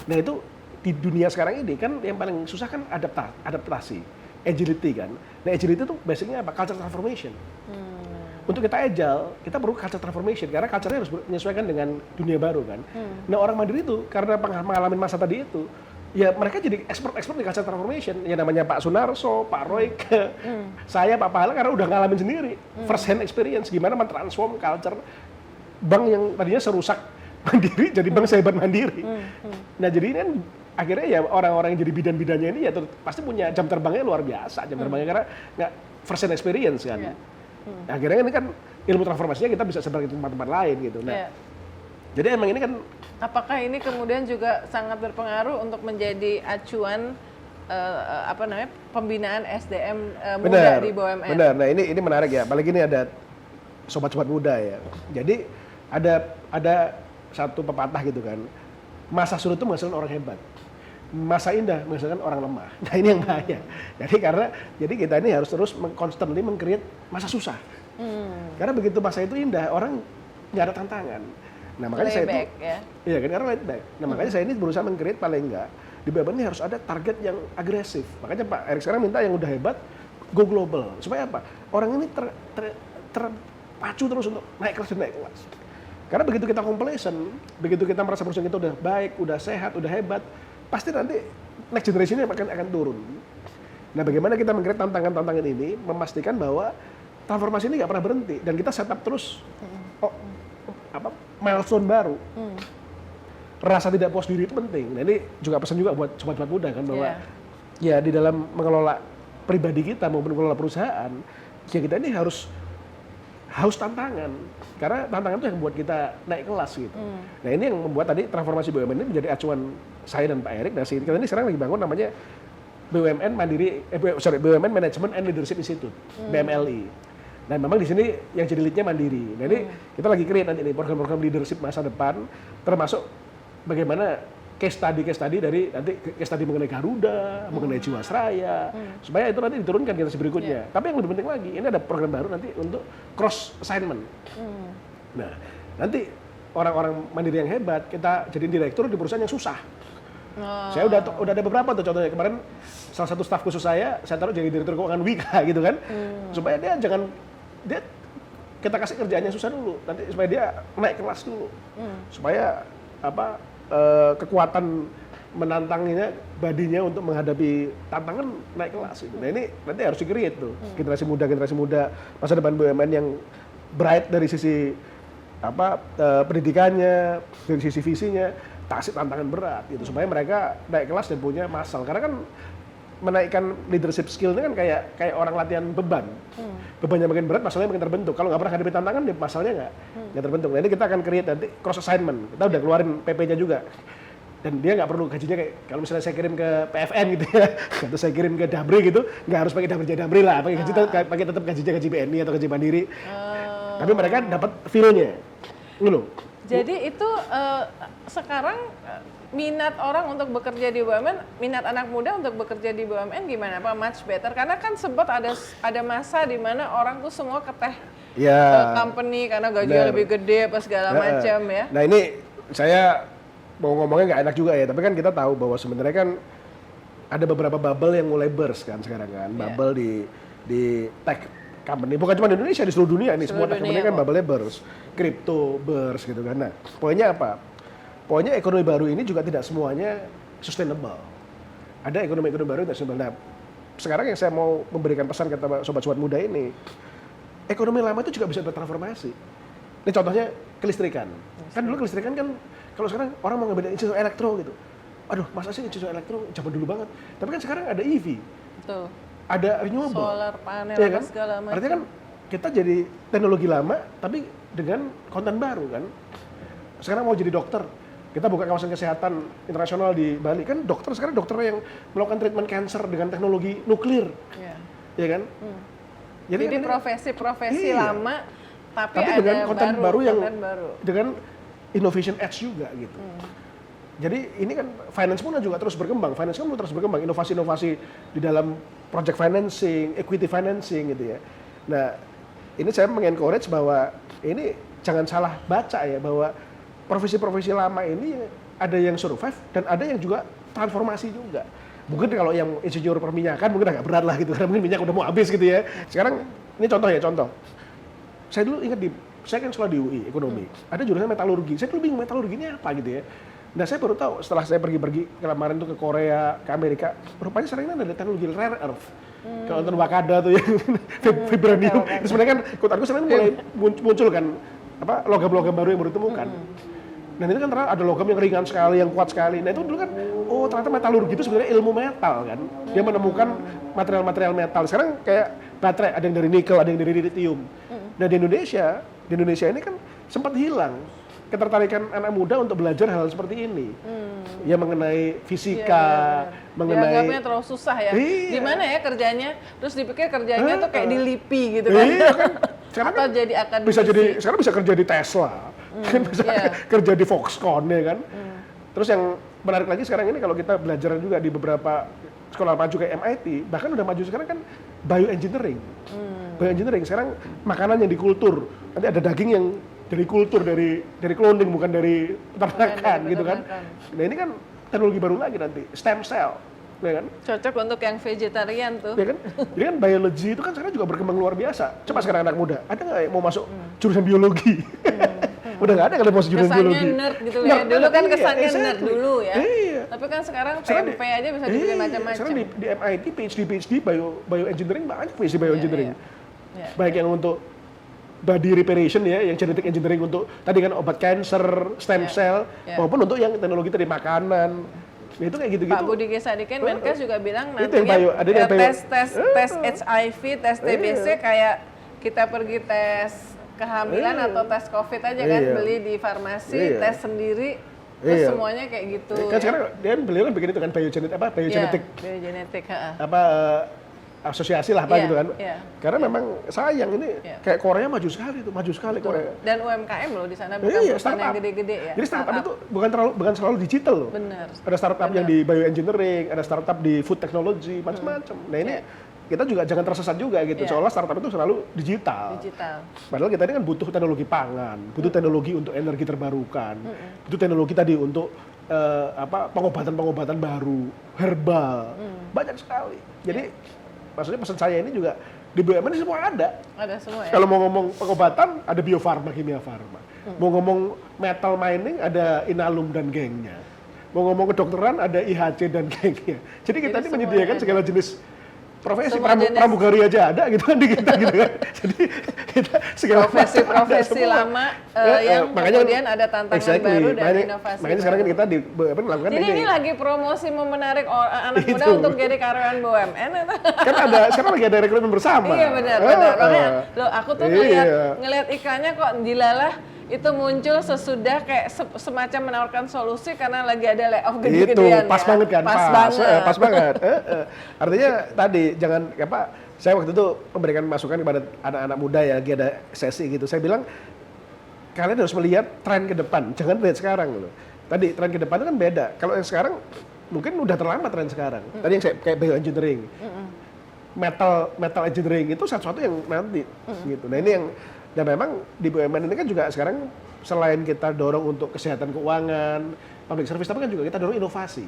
Nah itu di dunia sekarang ini kan yang paling susah kan adaptasi, agility kan. Nah agility itu basicnya apa? Culture transformation. Untuk kita agile, kita perlu culture transformation karena culture-nya harus menyesuaikan dengan dunia baru kan. Nah orang Mandiri itu karena pengalaman masa tadi itu, ya mereka jadi expert di culture transformation. Ya namanya Pak Sunarso, Pak Royke, saya Pak Pahala karena udah ngalamin sendiri, first hand experience gimana mentransform culture bank yang tadinya serusak Mandiri jadi bank sehebat Mandiri. Nah jadi ini kan akhirnya ya orang-orang yang jadi bidan-bidannya ini ya pasti punya jam terbangnya luar biasa, jam terbangnya karena nggak first hand experience kan. Akhirnya ini kan ilmu transformasinya kita bisa sebar ke tempat-tempat lain gitu. Nah, jadi emang ini kan. Apakah ini kemudian juga sangat berpengaruh untuk menjadi acuan pembinaan SDM muda di BUMN? Benar. Nah ini menarik ya. Apalagi ini ada sobat-sobat muda ya. Jadi ada satu pepatah gitu kan. Masa sulit itu menghasilkan orang hebat. Masa indah menghasilkan orang lemah. Nah ini yang bahaya. Jadi kita ini harus terus constantly meng-create masa susah. Karena begitu masa itu indah, orang nggak ada tantangan. Nah makanya saya itu, iya kan karena laid back. Nah makanya saya ini berusaha meng-create paling enggak di BUMN ini harus ada target yang agresif. Makanya Pak Erik sekarang minta yang udah hebat go global. Supaya apa? Orang ini terpacu terus untuk naik kelas. Karena begitu kita complacent, begitu kita merasa perusahaan kita udah baik, udah sehat, udah hebat, pasti nanti next generation akan turun. Nah bagaimana kita meng-create tantangan-tantangan ini, memastikan bahwa transformasi ini nggak pernah berhenti dan kita setup terus milestone baru. Rasa tidak puas diri itu penting. Nah ini juga pesan juga buat sobat-sobat muda kan bahwa ya di dalam mengelola pribadi kita maupun mengelola perusahaan, ya kita ini harus tantangan. Karena tantangan itu yang membuat kita naik kelas gitu. Nah ini yang membuat tadi transformasi BUMN ini menjadi acuan saya dan Pak Erik. Nah kita ini sekarang lagi bangun namanya BUMN Mandiri, BUMN Management and Leadership Institute, BMLI. Dan memang di sini yang jadi lead-nya Mandiri. Nah ini kita lagi create nanti nih program-program leadership masa depan, termasuk bagaimana case study dari nanti case study mengenai Garuda, mengenai Jiwasraya, supaya itu nanti diturunkan generasi berikutnya. Tapi yang lebih penting lagi, ini ada program baru nanti untuk cross assignment. Nah, nanti orang-orang Mandiri yang hebat kita jadiin direktur di perusahaan yang susah. Saya udah ada beberapa tuh contohnya. Kemarin salah satu staf khusus saya taruh jadi direktur keuangan Wika gitu kan. Supaya dia kita kasih kerjaannya susah dulu, nanti supaya dia naik kelas dulu. Supaya kekuatan menantangnya badinya untuk menghadapi tantangan naik kelas gitu. Nah ini nanti harus di-create tuh generasi muda masa depan BUMN yang bright dari sisi pendidikannya, dari sisi visinya, kasih tantangan berat gitu supaya mereka naik kelas dan punya masal. Karena kan menaikkan leadership skill ini kan kayak orang latihan beban. Bebannya makin berat, masalahnya makin terbentuk. Kalau nggak pernah hadapi tantangan, ya masalahnya nggak terbentuk. Nah ini kita akan create nanti cross assignment. Kita udah keluarin PP-nya juga. Dan dia nggak perlu gajinya kayak kalau misalnya saya kirim ke PFN gitu ya, atau saya kirim ke Damri gitu, nggak harus pakai Damri lah, pakai tetap gajinya gaji BNI atau gaji Mandiri. Tapi mereka dapat feel-nya, gitu. Jadi itu sekarang minat orang untuk bekerja di BUMN, minat anak muda untuk bekerja di BUMN gimana Pak? Much better, karena kan sempat ada masa di mana orang tuh semua keteh ke company karena gajinya lebih gede apa segala macam ya. Nah ini saya mau ngomongnya nggak enak juga ya, tapi kan kita tahu bahwa sebenarnya kan ada beberapa bubble yang mulai burst kan sekarang kan, bubble di tech company, bukan cuma di Indonesia, di seluruh dunia nih, semua tech company kan bubble-nya burst, crypto burst gitu kan. Nah, poinnya apa? Poinnya ekonomi baru ini juga tidak semuanya sustainable. Ada ekonomi baru yang tidak sustainable. Nah, sekarang yang saya mau memberikan pesan ke sobat-sobat muda ini, ekonomi lama itu juga bisa bertransformasi. Ini contohnya kelistrikan. Kan dulu kelistrikan kan, kalau sekarang orang mau ngambil institusi elektro gitu. Aduh, masa sih institusi elektro zaman dulu banget. Tapi kan sekarang ada EV. Betul. Ada renewable. Solar panel ya kan? segala macam. Artinya kan kita jadi teknologi lama tapi dengan konten baru kan. Sekarang mau jadi dokter, kita buka kawasan kesehatan internasional di Bali, kan sekarang dokter yang melakukan treatment cancer dengan teknologi nuklir. Ya kan? Jadi kan profesi-profesi lama tapi ada dengan konten baru yang baru. Dengan innovation edge juga gitu. Jadi ini kan finance pun juga terus berkembang, inovasi-inovasi di dalam project financing, equity financing gitu ya. Nah, ini saya mengencourage bahwa ini jangan salah baca ya, bahwa profesi-profesi lama ini ada yang survive dan ada yang juga transformasi juga. Mungkin kalau yang insinyur perminyakan mungkin agak berat lah gitu, karena mungkin minyak udah mau habis gitu ya. Sekarang ini contoh. Saya dulu ingat saya kan sekolah di UI ekonomi, ada jurusan metalurgi. Saya dulu bingung metalurgi ini apa gitu ya. Nah saya baru tahu setelah saya pergi kemarin tuh ke Korea, ke Amerika, rupanya sekarang ini ada teknologi rare earth. Kalau nonton Wakanda tuh yang vibranium, itu sebenarnya kan kota aku sekarang mulai muncul kan logam-logam baru yang baru ditemukan. Dan itu kan ternyata ada logam yang ringan sekali, yang kuat sekali. Nah itu dulu kan, ternyata metalurgi itu sebenarnya ilmu metal kan. Dia menemukan material-material metal. Sekarang kayak baterai, ada yang dari nikel, ada yang dari lithium. Nah di Indonesia ini kan sempat hilang ketertarikan anak muda untuk belajar hal seperti ini. Ya mengenai fisika, mengenai... Dianggapnya terlalu susah ya. Iya. Gimana ya kerjanya? Terus dipikir kerjanya tuh kayak di LIPI gitu kan. Iya kan. Sekarang atau jadi akademisi. Sekarang bisa kerja di Tesla. Bisa kerja di Foxconn ya kan. Terus yang menarik lagi sekarang ini kalau kita belajar juga di beberapa sekolah maju kayak MIT, bahkan udah maju sekarang kan bioengineering. Bioengineering sekarang makanan yang dikultur. Nanti ada daging yang dari kultur, dari cloning bukan dari peternakan gitu kan. Nah ini kan teknologi baru lagi nanti, stem cell, ya kan? Cocok untuk yang vegetarian tuh. Ya kan? Jadi kan biologi itu kan sekarang juga berkembang luar biasa. Coba sekarang anak muda, ada nggak yang mau masuk jurusan biologi? Udah nggak ada kalau mau masuk jurusan biologi. Kesannya nerd gitu ya. Dulu kan kesannya nerd dulu ya. Tapi kan sekarang PMP aja bisa dibikin macam-macam. Sekarang di MIT PhD bioengineering banyak PhD bioengineering. Baik yang untuk body reparation ya, yang genetic engineering untuk tadi kan obat cancer, stem cell, maupun untuk yang teknologi dari makanan. Nah, itu kayak gitu-gitu. Pak Budi G. Sadikin, Menkes juga bilang nantinya tes HIV, tes TBC kayak kita pergi tes kehamilan atau tes COVID aja kan, beli di farmasi, tes sendiri, terus semuanya kayak gitu. Kan sekarang beliau kan bikin itu kan biogenetik. asosiasi lah apa Iya, gitu kan. iya. Karena memang sayang ini kayak Korea maju sekali Betul. Korea. Dan UMKM loh di sana bukan Iya, perusahaan yang startup. gede-gede ya. Jadi startup itu bukan selalu digital loh. Bener. Ada startup yang di bioengineering, ada startup di food technology, macam-macam. Nah ini kita juga jangan tersesat juga gitu. Iya. Soalnya startup itu selalu digital. Padahal kita ini kan butuh teknologi pangan, butuh teknologi untuk energi terbarukan, butuh teknologi tadi untuk pengobatan-pengobatan baru, herbal, banyak sekali. Jadi maksudnya pesan saya ini juga di BUMN ini semua ada. Ada semua ya. Kalau mau ngomong pengobatan ada Bio Farma, Kimia Farma. Mau ngomong metal mining ada Inalum dan gengnya. Mau ngomong kedokteran ada IHC dan gengnya. Jadi kita ini menyediakan segala jenis profesi, pramugari aja ada gitu kan di kita gitu kan. Jadi kita segala profesi lama yang kemudian ada tantangan baru dan inovasi. Makanya sekarang kan kita di BUMN melakukan jadi ini lagi promosi mau menarik anak muda untuk jadi karyawan BUMN itu. Kan ada sekarang lagi ada rekrutmen bersama. Iya benar. Makanya loh aku tuh ngelihat iklannya kok dilalah itu muncul sesudah kayak semacam menawarkan solusi karena lagi ada layoff gede-gedean. Itu pas banget kan, pas banget. Artinya tadi jangan saya waktu itu memberikan masukan kepada anak-anak muda ya, lagi ada sesi gitu. Saya bilang kalian harus melihat tren ke depan, jangan lihat sekarang loh. Tadi tren ke depan itu kan beda. Kalau yang sekarang mungkin udah terlambat tren sekarang. Tadi yang saya kayak bioengineering, metal engineering itu satu-satu yang nanti gitu. Nah ini yang dan memang di BUMN ini kan juga sekarang selain kita dorong untuk kesehatan keuangan, public service, tapi kan juga kita dorong inovasi.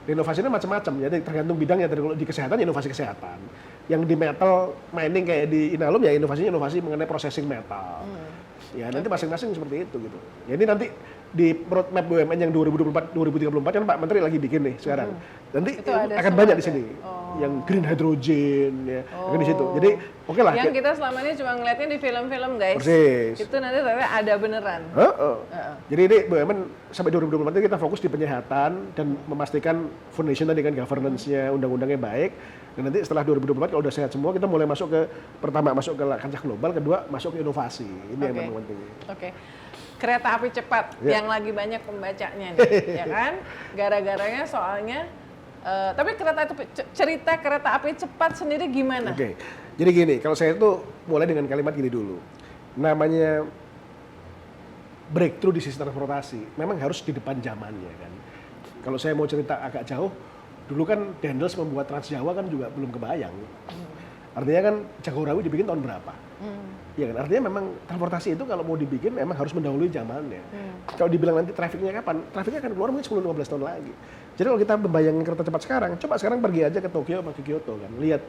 Inovasinya macam-macam, jadi tergantung bidangnya. Kalau di kesehatan, inovasi kesehatan. Yang di metal mining kayak di Inalum ya inovasinya inovasi mengenai processing metal. Ya nanti masing-masing seperti itu gitu. Jadi nanti di roadmap BUMN yang 2024-2034 kan Pak Menteri lagi bikin nih sekarang. Nanti akan banyak di sini. Yang green hydrogen ya, akan di situ. Jadi oke lah. Yang kita selama ini cuma ngeliatnya di film-film guys. Persis. Itu nanti ternyata ada beneran. Jadi ini BUMN sampai 2024 kita fokus di penyehatan dan memastikan foundation tadi kan governance-nya, undang-undangnya baik. Dan nanti setelah 2024 kalau udah sehat semua kita mulai masuk ke pertama masuk ke kancah global, kedua masuk ke inovasi. Ini yang memang penting. Oke. Kereta api cepat yang lagi banyak pembacanya nih, ya kan? Gara-garanya soalnya tapi cerita kereta api cepat sendiri gimana? Oke. Jadi gini, kalau saya itu mulai dengan kalimat gini dulu. Namanya breakthrough di sistem transportasi, memang harus di depan zamannya kan. Kalau saya mau cerita agak jauh, dulu kan Dendels membuat Trans Jawa kan juga belum kebayang. Artinya kan Jagorawi dibikin tahun berapa? Iya kan, artinya memang transportasi itu kalau mau dibikin memang harus mendahului zamannya. Kalau dibilang nanti trafficnya kapan? Trafficnya akan keluar mungkin 10-15 tahun lagi. Jadi kalau kita membayangin kereta cepat sekarang, coba sekarang pergi aja ke Tokyo atau ke Kyoto kan, lihat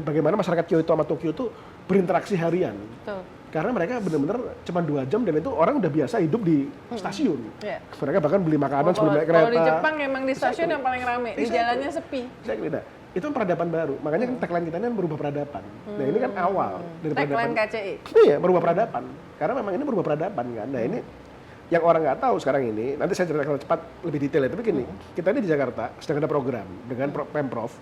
bagaimana masyarakat Kyoto sama Tokyo itu berinteraksi harian. Betul. Karena mereka benar-benar cuma 2 jam dan itu orang udah biasa hidup di stasiun. Mereka bahkan beli makanan sebelum naik kereta. Kalau di Jepang memang di stasiun yang paling ramai, di jalannya sepi. Itu peradaban baru, makanya tagline kita ini kan berubah peradaban. Nah ini kan awal dari peradaban. Tagline KCI. Iya, berubah peradaban. Karena memang ini berubah peradaban kan. Nah ini yang orang nggak tahu sekarang ini, nanti saya ceritakan cepat lebih detail ya. Tapi gini, kita ini di Jakarta sedang ada program dengan Pemprov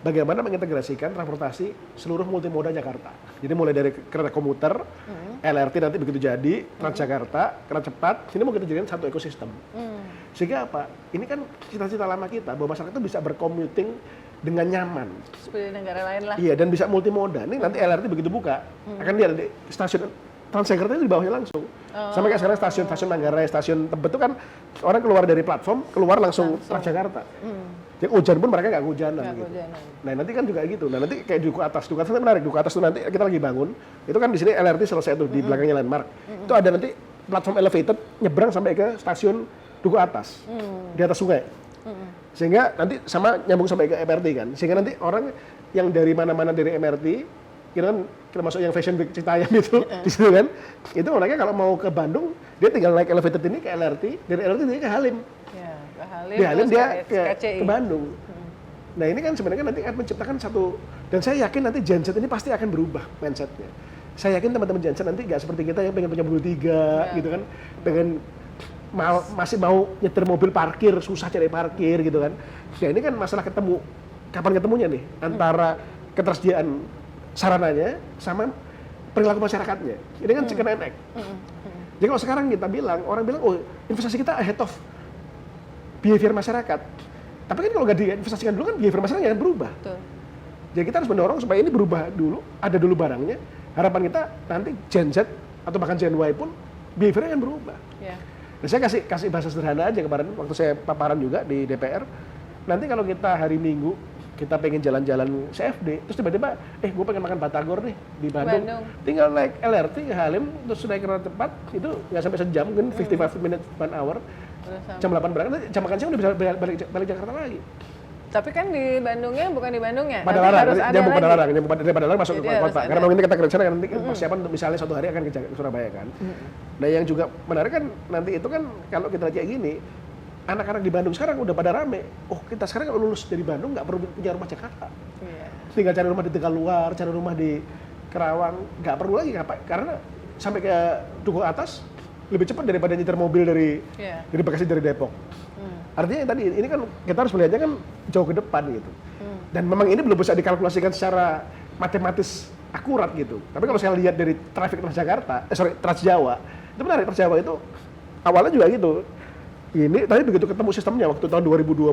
bagaimana mengintegrasikan transportasi seluruh multimoda Jakarta. Jadi mulai dari kereta komuter, LRT nanti begitu jadi, Transjakarta, kereta cepat, ini mau kita jadikan satu ekosistem. Sehingga apa? Ini kan cita-cita lama kita bahwa masyarakat itu bisa bercommuting dengan nyaman. Seperti negara lain lah. Iya, dan bisa multimoda. Ini nanti LRT begitu buka, akan lihat di stasiun Transjakarta itu di bawahnya langsung. Sampai kayak sekarang stasiun Manggarai, stasiun Tebet itu kan orang keluar dari platform, keluar langsung Transjakarta. Jadi hujan pun mereka nggak hujanan gitu. Nah nanti kan juga gitu. Nah nanti kayak Duku Atas itu menarik. Duku Atas itu nanti kita lagi bangun. Itu kan di sini LRT selesai tuh di belakangnya landmark. Itu ada nanti platform elevated nyebrang sampai ke stasiun Duku Atas di atas sungai. Sehingga nanti sama nyambung sampai ke MRT kan. Sehingga nanti orang yang dari mana-mana dari MRT, kita masuk yang Fashion Week Citayam itu di situ kan. Itu mereka kalau mau ke Bandung, dia tinggal naik elevated ini ke LRT, dari LRT dia ke Halim. Di Halim dia ke Bandung. Nah ini kan sebenarnya nanti akan menciptakan satu, dan saya yakin nanti Gen Z ini pasti akan berubah mindsetnya. Saya yakin teman-teman Gen Z nanti nggak seperti kita yang pengen punya mobil 3 gitu kan, pengen masih mau nyetir mobil parkir, susah cari parkir gitu kan. Ya ini kan masalah ketemu, kapan ketemunya nih antara ketersediaan sarananya sama perilaku masyarakatnya. Ini kan chicken and egg. Jadi kalau sekarang kita bilang, orang bilang, oh investasi kita ahead of behavior masyarakat. Tapi kan kalau nggak diinvestasikan dulu kan behavior masyarakat akan berubah. Betul. Jadi kita harus mendorong supaya ini berubah dulu, ada dulu barangnya. Harapan kita nanti Gen Z atau bahkan Gen Y pun behavior akan berubah. Yeah. Nah, saya kasih bahasa sederhana aja kemarin waktu saya paparan juga di DPR. Nanti kalau kita hari Minggu kita pengen jalan-jalan CFD, terus tiba-tiba, gue pengen makan batagor nih di Bandung. Tinggal naik LRT ke Halim, terus naik kereta cepat, itu nggak sampai sejam, mungkin 55 minutes, 1 hour. Jam 8 berangkat, jam makan siang udah bisa balik Jakarta lagi. Tapi kan di Bandungnya bukan di Bandungnya. Padalarang, harus ada nyambung lagi. Padalarang, dari Padalarang masuk Jadi ke kota. ada. Karena memang ini kita kerja nanti persiapan untuk misalnya suatu hari akan ke Surabaya kan. Nah yang juga menarik kan nanti itu kan kalau kita lihat kayak gini, anak-anak di Bandung sekarang udah pada rame. Oh kita sekarang kalau lulus dari Bandung nggak perlu punya rumah Jakarta. Iya. Tinggal cari rumah di Tegaluar, cari rumah di Kerawang, nggak perlu lagi ngapain. Karena sampai ke Duku Atas lebih cepat daripada nyetir mobil dari Bekasi dari Depok. Artinya tadi ini kan kita harus melihatnya kan jauh ke depan gitu. Dan memang ini belum bisa dikalkulasikan secara matematis akurat gitu. Tapi kalau saya lihat dari traffic Transjakarta, Trans Jawa, itu menarik. Trans Jawa itu awalnya juga gitu. Ini tadi begitu ketemu sistemnya waktu tahun 2020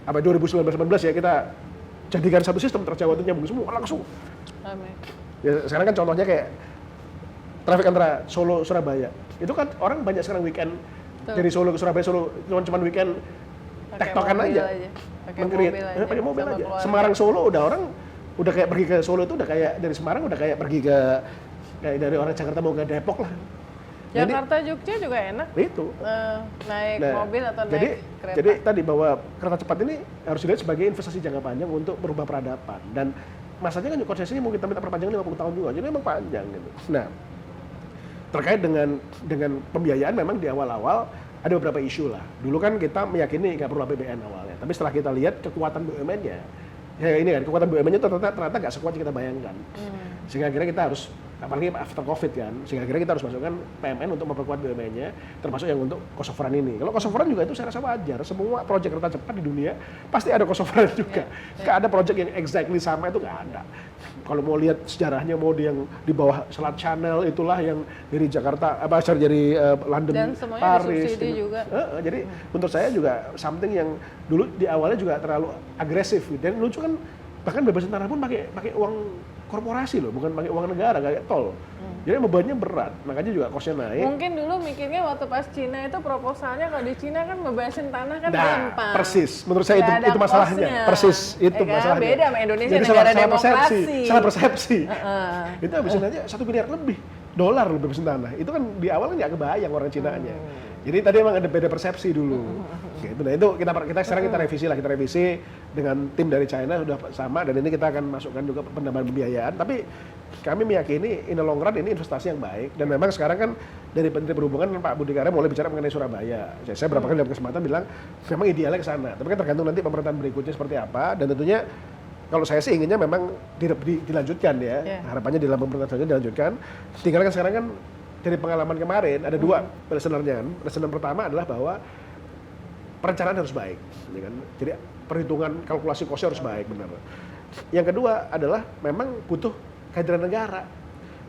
apa 2019 ya kita jadikan satu sistem Trans Jawa itu nyambung semua langsung. Amin. Ya, sekarang kan contohnya kayak traffic antara Solo Surabaya. Itu kan orang banyak sekarang weekend dari Solo ke Surabaya, cuma weekend tektokan aja. Pakai mobil aja. Semarang Solo udah kayak pergi ke Solo itu udah kayak dari Semarang udah kayak pergi ke kayak dari orang Jakarta mau ke Depok lah. Jakarta Jogja juga enak. Itu. Naik mobil atau naik kereta. Jadi tadi bahwa kereta cepat ini harus dilihat sebagai investasi jangka panjang untuk merubah peradaban dan masanya kan konsesinya mau kita minta perpanjangan 50 tahun juga. Jadi memang panjang gitu. Nah, terkait dengan pembiayaan memang di awal-awal ada beberapa isu lah. Dulu kan kita meyakini nggak perlu APBN awalnya, tapi setelah kita lihat kekuatan BUMN-nya, ya ini kan kekuatan BUMN-nya ternyata nggak sekuat yang kita bayangkan. Sehingga akhirnya kita harus, apalagi after COVID kan, sehingga akhirnya kita harus masukkan PMN untuk memperkuat BUMN-nya, termasuk yang untuk cost of run ini. Kalau cost of run juga itu saya rasa wajar. Semua proyek kereta cepat di dunia pasti ada cost of run juga. Nggak ada proyek yang exactly sama itu nggak ada. Kalau mau lihat sejarahnya mau yang di bawah Selat Channel itulah yang dari Jakarta dari London, dan semuanya Paris disubsidi juga. Jadi menurut saya juga something yang dulu di awalnya juga terlalu agresif gitu. Dan lucu kan bahkan bebasan tanah pun pakai uang korporasi loh, bukan pakai uang negara kayak tol. Jadi bebannya berat, makanya juga kosnya naik. Mungkin dulu mikirnya waktu pas Cina itu proposalnya kalau di Cina kan bebasin tanah kan gampang. Persis, menurut saya itu masalahnya. Persis, itu masalahnya. Beda sama Indonesia, jadi negara demokrasi. Salah persepsi. Itu habisin aja $1 miliar lebih dolar lebih bebasin tanah. Itu kan di awal nggak kebayang orang Cinanya. Jadi tadi emang ada beda persepsi dulu. Gitu. Nah itu sekarang kita revisi dengan tim dari China sudah sama dan ini kita akan masukkan juga penambahan pembiayaan. Tapi kami meyakini in the long run ini investasi yang baik dan memang sekarang kan dari Menteri Perhubungan Pak Budi Karya mulai bicara mengenai Surabaya. Saya berapa kali dalam kesempatan bilang memang idealnya ke sana. Tapi kan tergantung nanti pemerintahan berikutnya seperti apa dan tentunya kalau saya sih inginnya memang dilanjutkan ya. Harapannya dalam pemerintahan selanjutnya dilanjutkan. Tinggal kan sekarang kan dari pengalaman kemarin ada dua lesson-nya. Lesson pertama adalah bahwa perencanaan harus baik, ya kan? Jadi perhitungan kalkulasi kosnya harus baik benar. Yang kedua adalah memang butuh kehadiran negara.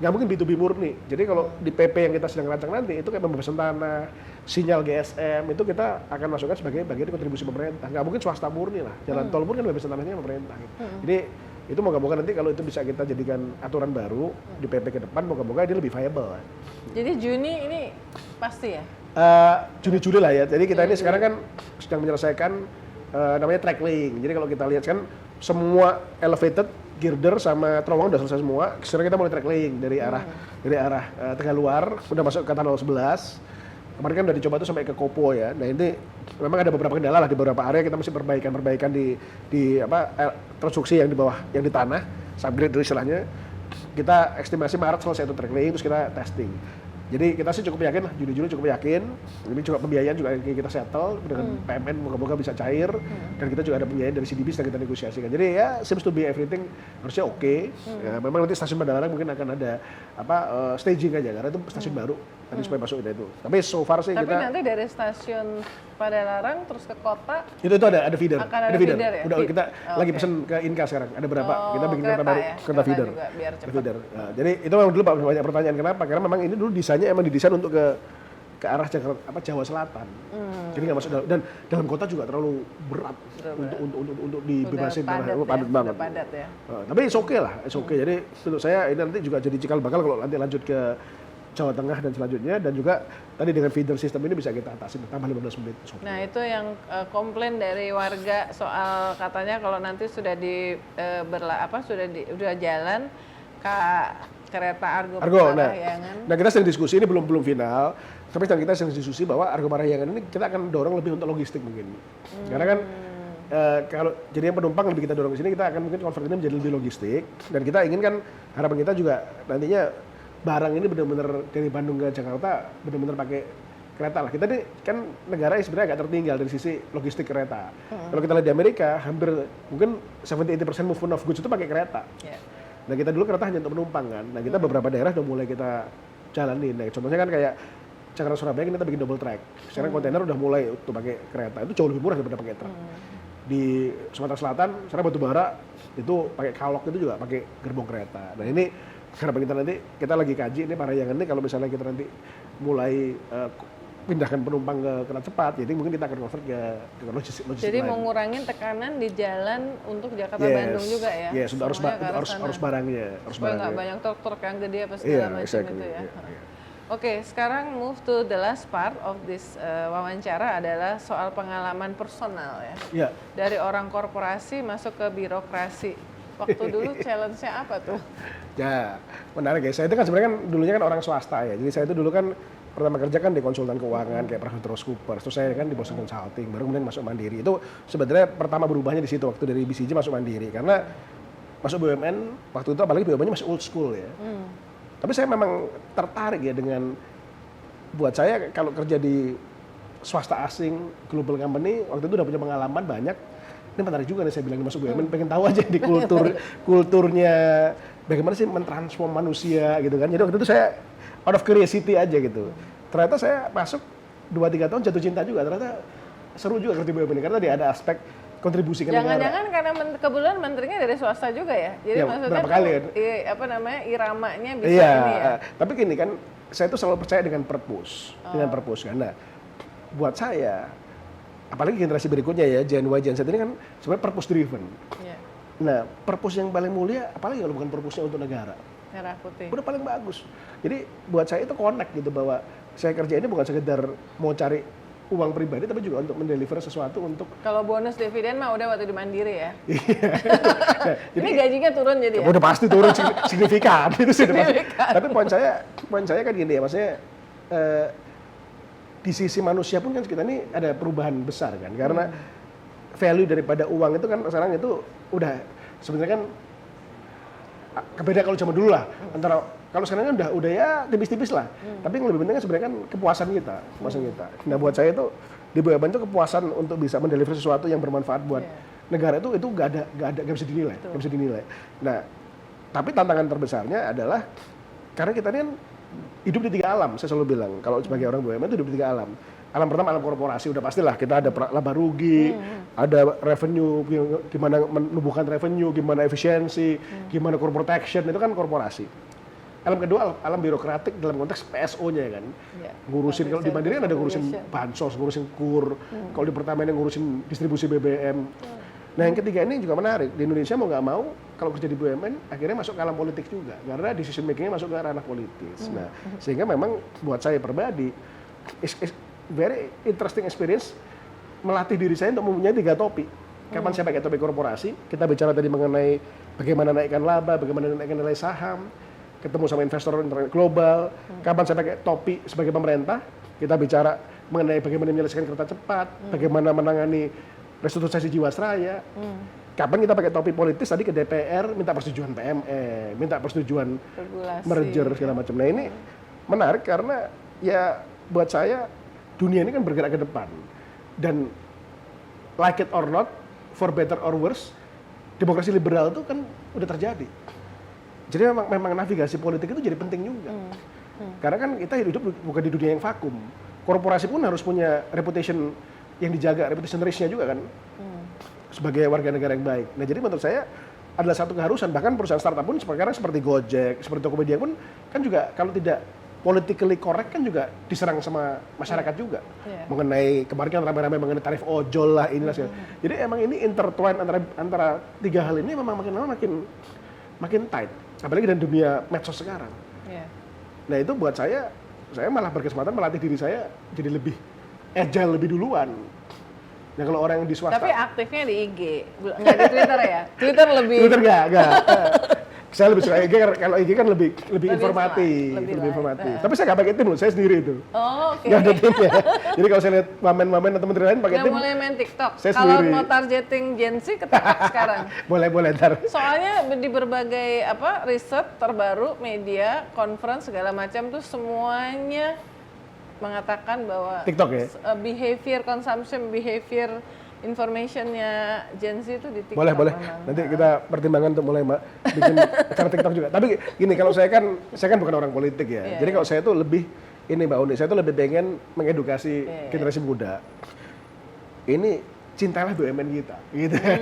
Nggak mungkin B2B murni. Jadi kalau di PP yang kita sedang rancang nanti itu kayak pembebasan tanah, sinyal GSM itu kita akan masukkan sebagai bagian kontribusi pemerintah. Nggak mungkin swasta murni lah. Jalan tol pun kan pembebasan tanahnya pemerintah. Jadi itu moga-moga nanti kalau itu bisa kita jadikan aturan baru di PP ke depan, moga-moga dia lebih viable. Jadi Juni ini pasti ya? Juni-Juli lah ya. Jadi kita ini sekarang kan sedang menyelesaikan namanya track link. Jadi kalau kita lihat kan semua elevated, girder sama terowongan udah selesai semua. Sekarang kita mulai track link dari arah Tegaluar, udah masuk ke tunnel 11. Kemarin kan udah dicoba tuh sampai ke Kopo ya. Nah ini memang ada beberapa kendala lah di beberapa area kita masih perbaikan di konstruksi yang di bawah, yang di tanah, subgrade itu istilahnya. Kita estimasi Maret selesai itu track link, terus kita testing. Jadi kita sih cukup yakin lah, Juni-Juli cukup yakin. Ini juga pembiayaan juga kita settle dengan PMN, moga-moga bisa cair. Dan kita juga ada pembiayaan dari CDB sedang kita negosiasikan. Jadi ya seems to be everything harusnya oke. Ya, memang nanti stasiun Padalarang mungkin akan ada staging aja karena itu stasiun baru. Tadi supaya masuk itu. Tapi so far sih Tapi kita. nanti dari stasiun Padalarang terus ke kota. Itu ada feeder. Akan ada feeder ya? Udah kita lagi pesen ke Inka sekarang. Ada berapa? Kita bikin kereta baru, kereta feeder. Juga, biar cepat. Feeder. Nah, jadi itu memang dulu banyak pertanyaan kenapa? Karena memang ini dulu desainnya emang didesain untuk ke ke arah Jawa Selatan. Jadi nggak masuk dan dalam kota juga terlalu berat untuk dibebasin karena padat banget. Padat ya. Tapi it's okay lah, it's okay. Jadi menurut saya ini nanti juga jadi cikal bakal kalau nanti lanjut ke Jawa Tengah dan selanjutnya, dan juga tadi dengan feeder system ini bisa kita atasi tambah 15 menit. Okay. Nah itu yang komplain dari warga soal katanya kalau nanti sudah sudah jalan kereta Argo Parahyangan. Nah kita sedang diskusi, ini belum final, tapi kita sedang diskusi bahwa Argo Parahyangan ini kita akan dorong lebih untuk logistik mungkin. Karena kan kalau jadinya penumpang lebih kita dorong ke sini, kita akan mungkin convert ini menjadi lebih logistik, dan kita ingin kan harapan kita juga nantinya barang ini benar-benar dari Bandung ke Jakarta benar-benar pakai kereta lah. Kita ini kan negara yang sebenarnya agak tertinggal dari sisi logistik kereta. Kalau kita lihat di Amerika, hampir mungkin 70-80% movement of goods itu pakai kereta. Yeah. Nah kita dulu kereta hanya untuk penumpang kan. Nah kita beberapa daerah udah mulai kita jalanin. Nah contohnya kan kayak Jakarta Surabaya kita bikin double track. Sekarang kontainer udah mulai untuk pakai kereta. Itu jauh lebih murah daripada pakai truk. Di Sumatera Selatan, sekarang Batubara itu pakai kalok, itu juga pakai gerbong kereta. Nah ini kenapa kita lagi kaji ini Parahyangan ini, kalau misalnya kita nanti mulai pindahkan penumpang ke kereta cepat, jadi mungkin kita akan convert ke logistik jadi lain. Mengurangin tekanan di jalan untuk Jakarta Bandung juga ya. Yes, harus barangnya. Supaya nggak banyak truk-truk yang gede apa segala macam itu ya. Oke, sekarang move to the last part of this wawancara adalah soal pengalaman personal ya. Yeah. Dari orang korporasi masuk ke birokrasi. Waktu dulu challenge-nya apa tuh? Ya, menarik ya. Saya itu kan sebenarnya kan dulunya kan orang swasta ya. Jadi saya itu dulu kan pertama kerja kan di konsultan keuangan kayak PricewaterhouseCoopers. Terus saya kan di Boston Consulting, baru kemudian masuk Mandiri. Itu sebenarnya pertama berubahnya di situ waktu dari BCG masuk Mandiri. Karena masuk BUMN waktu itu apalagi BUMN-nya masih old school ya. Tapi saya memang tertarik ya dengan, buat saya kalau kerja di swasta asing, global company, waktu itu udah punya pengalaman banyak. Ini menarik juga nih saya bilang masuk BUMN, pengen tahu aja di kulturnya bagaimana sih mentransform manusia gitu kan. Jadi waktu itu saya out of curiosity aja gitu. Ternyata saya masuk 2-3 tahun jatuh cinta juga. Ternyata seru juga kerja BUMN karena tadi ada aspek kontribusi ke negara. Jangan-jangan karena kebetulan menterinya dari swasta juga ya. Jadi ya, maksudnya berapa kali kan? Iramanya bisa ini ya. Tapi gini kan, saya tuh selalu percaya dengan purpose, karena buat saya apalagi generasi berikutnya ya, Gen Y, Gen Z ini kan sebenarnya purpose driven. Yeah. Nah, purpose yang paling mulia, apalagi kalau bukan purpose-nya untuk negara. Merah putih. Udah paling bagus. Jadi buat saya itu connect gitu, bahwa saya kerja ini bukan sekedar mau cari uang pribadi, tapi juga untuk mendeliver sesuatu untuk... Kalau bonus dividen mah udah waktu di Mandiri ya? Nah, ini gajinya turun jadi ya? Udah pasti turun signifikan. Itu sih tapi poin saya kan gini ya, maksudnya... di sisi manusia pun kan kita ini ada perubahan besar kan, karena value daripada uang itu kan sekarang itu udah sebenarnya kan beda kalau zaman dulu lah, antara kalau sekarang kan udah ya tipis-tipis lah, tapi yang lebih penting kan sebenarnya kan kepuasan kita. Nah buat saya itu di BUMN itu kepuasan untuk bisa mendeliver sesuatu yang bermanfaat buat negara itu nggak bisa dinilai. Nah tapi tantangan terbesarnya adalah karena kita ini kan hidup di 3 alam, saya selalu bilang. Kalau sebagai orang BUMN itu hidup di 3 alam. Alam pertama, alam korporasi, udah pastilah kita ada laba rugi, ada revenue, gimana menumbuhkan revenue, gimana efisiensi, gimana corporate action, itu kan korporasi. Alam kedua, alam birokratik dalam konteks PSO-nya kan. Ngurusin, kalau di Mandiri kan ada ngurusin bansos, ngurusin KUR, kalau di Pertamina ngurusin distribusi BBM. Nah yang ketiga ini juga menarik, di Indonesia mau nggak mau kalau kerja di BUMN akhirnya masuk ke alam politik juga, karena decision makingnya masuk ke ranah politis. Nah sehingga memang buat saya pribadi is very interesting experience melatih diri saya untuk mempunyai 3 topi. Kapan saya pakai topi korporasi, kita bicara tadi mengenai bagaimana naikkan laba, bagaimana naikkan nilai saham, ketemu sama investor global. Kapan saya pakai topi sebagai pemerintah, kita bicara mengenai bagaimana menyelesaikan kereta cepat, bagaimana menangani restrukturisasi Jiwasraya. Kapan kita pakai topi politis tadi ke DPR, minta persetujuan PME, minta persetujuan merger segala macam. Nah ini menarik karena ya buat saya dunia ini kan bergerak ke depan. Dan like it or not, for better or worse, demokrasi liberal itu kan udah terjadi. Jadi memang navigasi politik itu jadi penting juga. Karena kan kita hidup bukan di dunia yang vakum. Korporasi pun harus punya reputation yang dijaga, reputation risk-nya juga kan, sebagai warga negara yang baik. Nah jadi menurut saya adalah satu keharusan, bahkan perusahaan startup pun sekarang seperti Gojek, seperti Tokopedia pun kan juga kalau tidak politically correct kan juga diserang sama masyarakat juga. Mengenai kemarin kan rame-rame mengenai tarif ojol lah inilah segala. Jadi emang ini intertwine antara tiga hal ini memang makin lama makin tight. Apalagi dalam dunia medsos sekarang. Nah itu buat saya malah berkesempatan melatih diri saya jadi lebih agile lebih duluan. Nah kalau orang yang di swasta. Tapi aktifnya di IG, nggak di Twitter ya? Twitter lebih. Twitter nggak. Saya lebih suka IG, kalau IG kan lebih informatif. Lebih informatif. Tapi saya nggak pakai tim loh, saya sendiri itu. Oh oke. Nggak ada timnya. Jadi kalau saya lihat wamen atau menteri lain pakai tim. Mulai main TikTok. Saya kalau sendiri. mau targeting Gen Z ke TikTok sekarang. boleh ntar. Soalnya di berbagai riset terbaru, media, conference segala macam tuh semuanya mengatakan bahwa TikTok ya? Behavior consumption, behavior informationnya Gen Z itu di TikTok. Boleh. Nanti kita pertimbangkan untuk mulai bikin acara TikTok juga. Tapi gini, kalau saya kan bukan orang politik ya. Jadi kalau saya tuh lebih ini Mbak Uni, saya tuh lebih pengen mengedukasi generasi muda. Ini cintailah BUMN kita, gitu kan.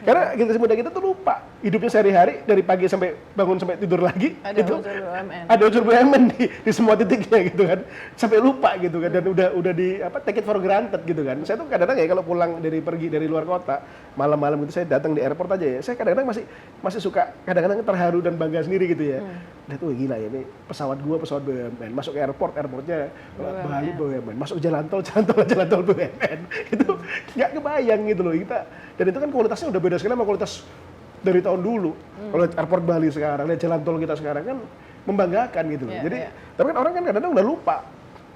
Karena generasi muda kita tuh lupa hidupnya sehari-hari dari pagi sampai bangun sampai tidur lagi. Ada itu unsur BUMN. Ada unsur BUMN di semua titiknya gitu kan. Sampai lupa gitu kan, dan udah di take it for granted gitu kan. Saya tuh kadang-kadang ya kalau pulang pergi dari luar kota, malam-malam gitu saya datang di airport aja ya. Saya kadang-kadang masih suka kadang-kadang terharu dan bangga sendiri gitu ya. Nah tuh gila ya, ini pesawat BUMN, masuk ke airportnya Bali BUMN, masuk jalan tol BUMN. Itu nggak kebayang gitu loh kita. Dan itu kan kualitasnya udah beda sekali sama kualitas dari tahun dulu. Kalau airport Bali sekarang, lihat jalan tol kita sekarang kan membanggakan gitu loh. Jadi tapi kan orang kan kadang-kadang udah lupa.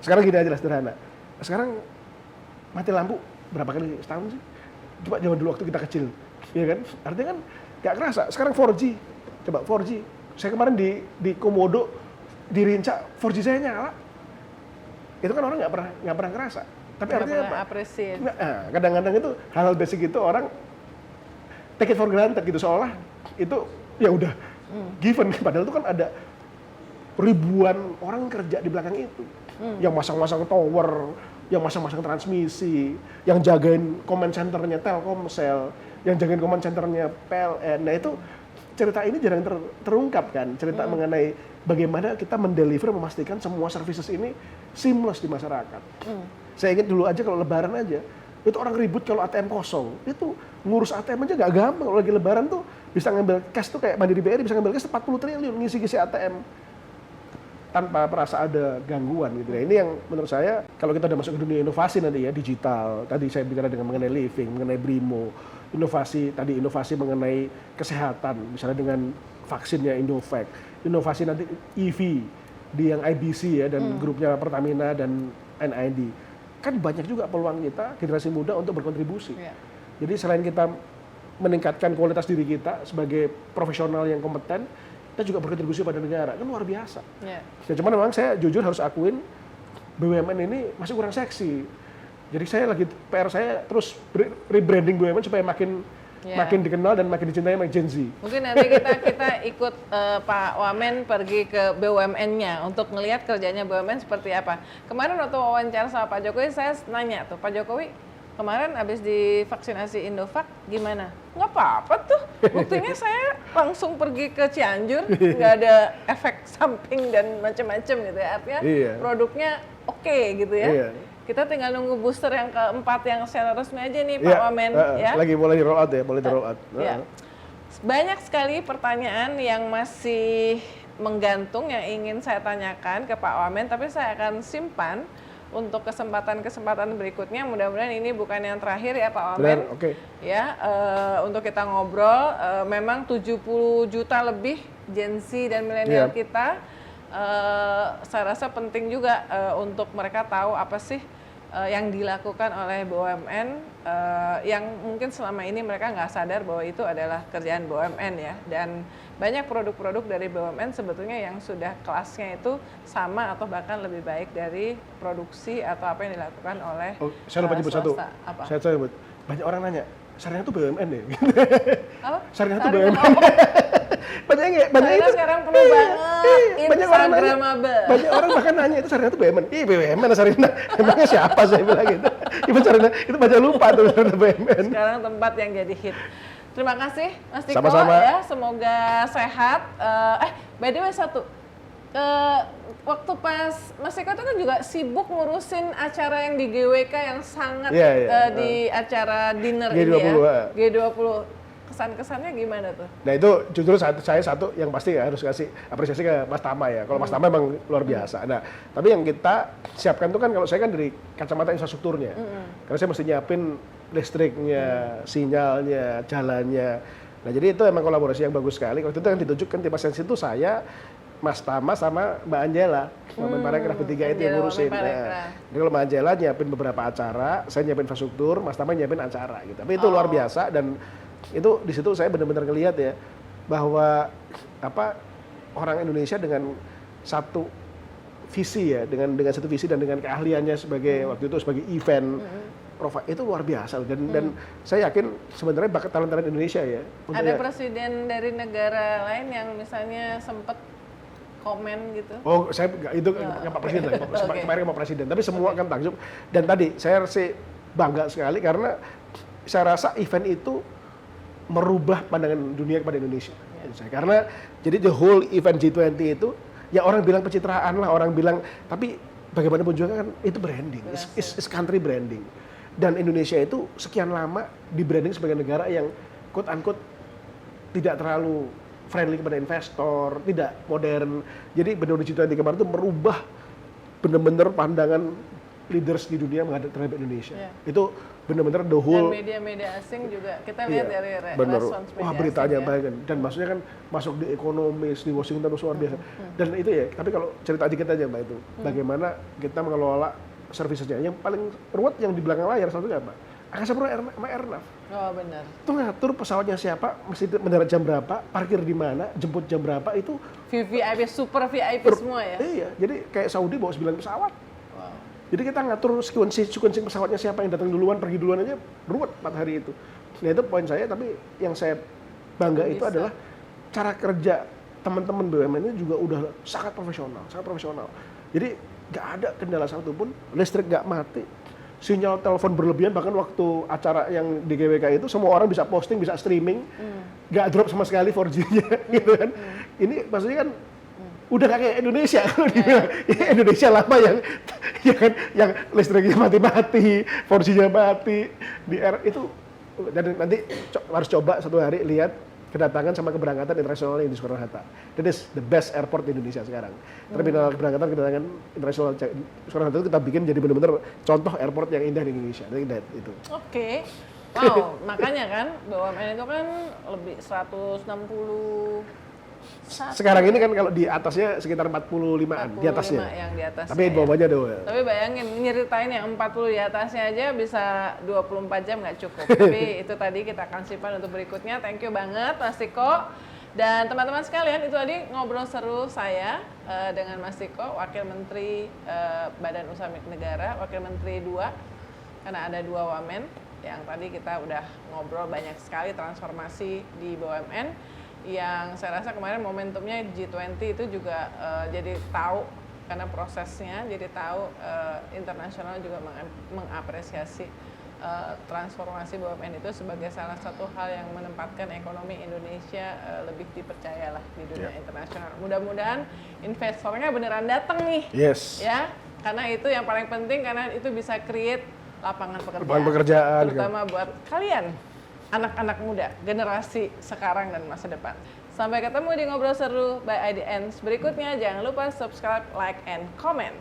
Sekarang gini aja lah sederhana. Sekarang mati lampu berapa kali setahun sih? Coba zaman dulu waktu kita kecil, ya kan? Artinya kan nggak kerasa. Sekarang 4G, coba 4G. Saya kemarin di Komodo, di Rinca, 4G saya nyala. Itu kan orang nggak pernah ngerasa. Tapi artinya apa? Nah, kadang-kadang itu hal-hal basic itu orang take it for granted gitu, seolah itu ya udah given. Padahal itu kan ada ribuan orang kerja di belakang itu, yang masang-masang tower, yang masang-masang transmisi, yang jagain command centernya Telkomsel, yang jagain command centernya PLN. Nah itu cerita ini jarang terungkap kan, cerita mengenai bagaimana kita mendeliver, memastikan semua services ini seamless di masyarakat. Saya ingat dulu aja kalau lebaran aja, itu orang ribut kalau ATM kosong. Itu ngurus ATM aja gak gampang. Kalau lagi lebaran tuh bisa ngambil cash tuh kayak Mandiri BRI bisa ngambil cash 40 triliun ngisi-ngisi ATM. Tanpa merasa ada gangguan gitu. Nah, ini yang menurut saya kalau kita udah masuk ke dunia inovasi nanti ya, digital. Tadi saya bicara dengan mengenai living, mengenai Brimo. Inovasi mengenai kesehatan, misalnya dengan vaksinnya Indovac. Inovasi nanti EV di yang IBC ya, dan grupnya Pertamina dan NID. Kan banyak juga peluang kita generasi muda untuk berkontribusi. Jadi selain kita meningkatkan kualitas diri kita sebagai profesional yang kompeten, kita juga berkontribusi pada negara, kan luar biasa. Ya, cuman memang saya jujur harus akuin BUMN ini masih kurang seksi. Jadi PR saya terus rebranding BUMN supaya makin dikenal dan makin dicintai sama Gen Z. Mungkin nanti kita ikut Pak Wamen pergi ke BUMN-nya untuk ngelihat kerjanya BUMN seperti apa. Kemarin waktu wawancara sama Pak Jokowi, saya nanya tuh, Pak Jokowi kemarin habis divaksinasi Indovac gimana? Nggak apa-apa tuh, buktinya saya langsung pergi ke Cianjur, nggak ada efek samping dan macam-macam gitu ya. Artinya produknya oke gitu ya. Kita tinggal nunggu booster yang keempat yang secara resmi aja nih Pak Wamen. Ya. Lagi boleh di roll out ya, boleh di roll out. Banyak sekali pertanyaan yang masih menggantung yang ingin saya tanyakan ke Pak Wamen, tapi saya akan simpan untuk kesempatan-kesempatan berikutnya. Mudah-mudahan ini bukan yang terakhir ya Pak Wamen. Ya, untuk kita ngobrol, memang 70 juta lebih Gen Z dan milenial kita. Saya rasa penting juga untuk mereka tahu apa sih yang dilakukan oleh BUMN yang mungkin selama ini mereka nggak sadar bahwa itu adalah kerjaan BUMN ya. Dan banyak produk-produk dari BUMN sebetulnya yang sudah kelasnya itu sama atau bahkan lebih baik dari produksi atau apa yang dilakukan oleh saya lupa nyebut satu. Apa? Saya nyebut. Banyak orang nanya, Sarina itu BUMN ya? Apa? Sarina itu BUMN. Banyak itu sekarang penuh banget Instagramable. Banyak orang bahkan nanya itu Sarina itu BUMN. Ih BUMN Sarina. Emangnya siapa saya bilang gitu. Ibu Sarina itu baca lupa tuh Sarina BUMN. Sekarang tempat yang jadi hit. Terima kasih Mas Tiko. Sama-sama. Ya, semoga sehat. By the way satu, Waktu pas Mas Eko itu kan juga sibuk ngurusin acara yang di GWK yang sangat di acara dinner G20, ini ya. G20. Kesan-kesannya gimana tuh? Nah itu justru saya satu yang pasti harus kasih apresiasi ke Mas Tama ya. Kalau Mas Tama memang luar biasa. Nah tapi yang kita siapkan tuh kan kalau saya kan dari kacamata infrastrukturnya. Karena saya mesti nyiapin listriknya, sinyalnya, jalannya. Nah jadi itu emang kolaborasi yang bagus sekali. Waktu itu yang ditunjukkan tim asistensi itu saya, Mas Tama sama Mbak Angela. Wamen Parekraf bertiga itu yang ngurusin. Nah, jadi kalau Mbak Angela nyiapin beberapa acara, saya nyiapin infrastruktur, Mas Tama nyiapin acara gitu. Tapi itu luar biasa dan itu di situ saya benar-benar ngelihat ya bahwa orang Indonesia dengan satu visi ya, dengan satu visi dan dengan keahliannya sebagai waktu itu sebagai event itu luar biasa dan saya yakin sebenarnya bakat talent Indonesia ya. Ada presiden dari negara lain yang misalnya sempat komen gitu? Oh, saya itu nggak Pak Presiden lagi, kemarin Pak Presiden, tapi semua kan takjub. Dan tadi saya sih bangga sekali karena saya rasa event itu merubah pandangan dunia kepada Indonesia. Karena jadi the whole event G20 itu ya orang bilang pencitraan lah, orang bilang tapi bagaimanapun juga kan itu branding, is country branding. Dan Indonesia itu sekian lama di branding sebagai negara yang quote unquote tidak terlalu friendly kepada investor, tidak modern. Jadi benar-benar G20 kemarin itu merubah benar-benar pandangan leaders di dunia terhadap Indonesia. Itu benar-benar the whole. Dan media-media asing juga kita lihat dari respons media. Wah beritanya asing, banyak dan maksudnya kan masuk di ekonomis di Washington luar biasa. Dan itu ya. Tapi kalau cerita dikit aja Mbak itu, bagaimana kita mengelola servicesnya. Yang paling ruwet yang di belakang layar satunya apa? Angkasa Pura sama Airnav. Oh benar. Itu ngatur pesawatnya siapa, mesti mendarat jam berapa, parkir di mana, jemput jam berapa itu. VIP, super VIP semua ya? Iya, jadi kayak Saudi bawa 9 pesawat. Wow. Jadi kita ngatur sequencing pesawatnya siapa yang datang duluan, pergi duluan aja ruwet 4 hari itu. Nah itu poin saya, tapi yang saya bangga itu adalah cara kerja teman-teman BUMN ini juga udah sangat profesional. Jadi nggak ada kendala satupun, listrik nggak mati, sinyal telepon berlebihan, bahkan waktu acara yang di GWK itu semua orang bisa posting, bisa streaming, nggak drop sama sekali 4G-nya gitu kan. Ini maksudnya kan udah kayak Indonesia kalau dibilang. Indonesia lama yang listriknya mati-mati, 4G-nya mati, itu dan nanti harus coba satu hari lihat kedatangan sama keberangkatan internasional yang di Soekarno-Hatta. That is the best airport di Indonesia sekarang. Terminal keberangkatan kedatangan internasional Soekarno-Hatta itu kita bikin jadi benar-benar contoh airport yang indah di Indonesia. Itu. Oke. Wow, makanya kan BUMN itu kan lebih 160. Sekarang ini kan kalau di atasnya sekitar 45-an, di atasnya. Yang di atasnya. Tapi di bawahnya ada. Tapi bayangin nyeritain yang 40 di atasnya aja bisa 24 jam nggak cukup. Tapi itu tadi kita akan simpan untuk berikutnya. Thank you banget Mas Tiko. Dan teman-teman sekalian, itu tadi ngobrol seru saya dengan Mas Tiko, Wakil Menteri Badan Usaha Milik Negara, Wakil Menteri 2, karena ada 2 wamen yang tadi kita udah ngobrol banyak sekali transformasi di BUMN. Yang saya rasa kemarin momentumnya G20 itu juga jadi tahu karena prosesnya, jadi tahu internasional juga mengapresiasi transformasi BUMN itu sebagai salah satu hal yang menempatkan ekonomi Indonesia lebih dipercaya lah di dunia internasional. Mudah-mudahan investornya beneran datang nih, ya, karena itu yang paling penting karena itu bisa create lapangan pekerjaan. Terutama buat kalian. Anak-anak muda, generasi sekarang dan masa depan. Sampai ketemu di Ngobrol Seru by IDN berikutnya. Jangan lupa subscribe, like, and comment.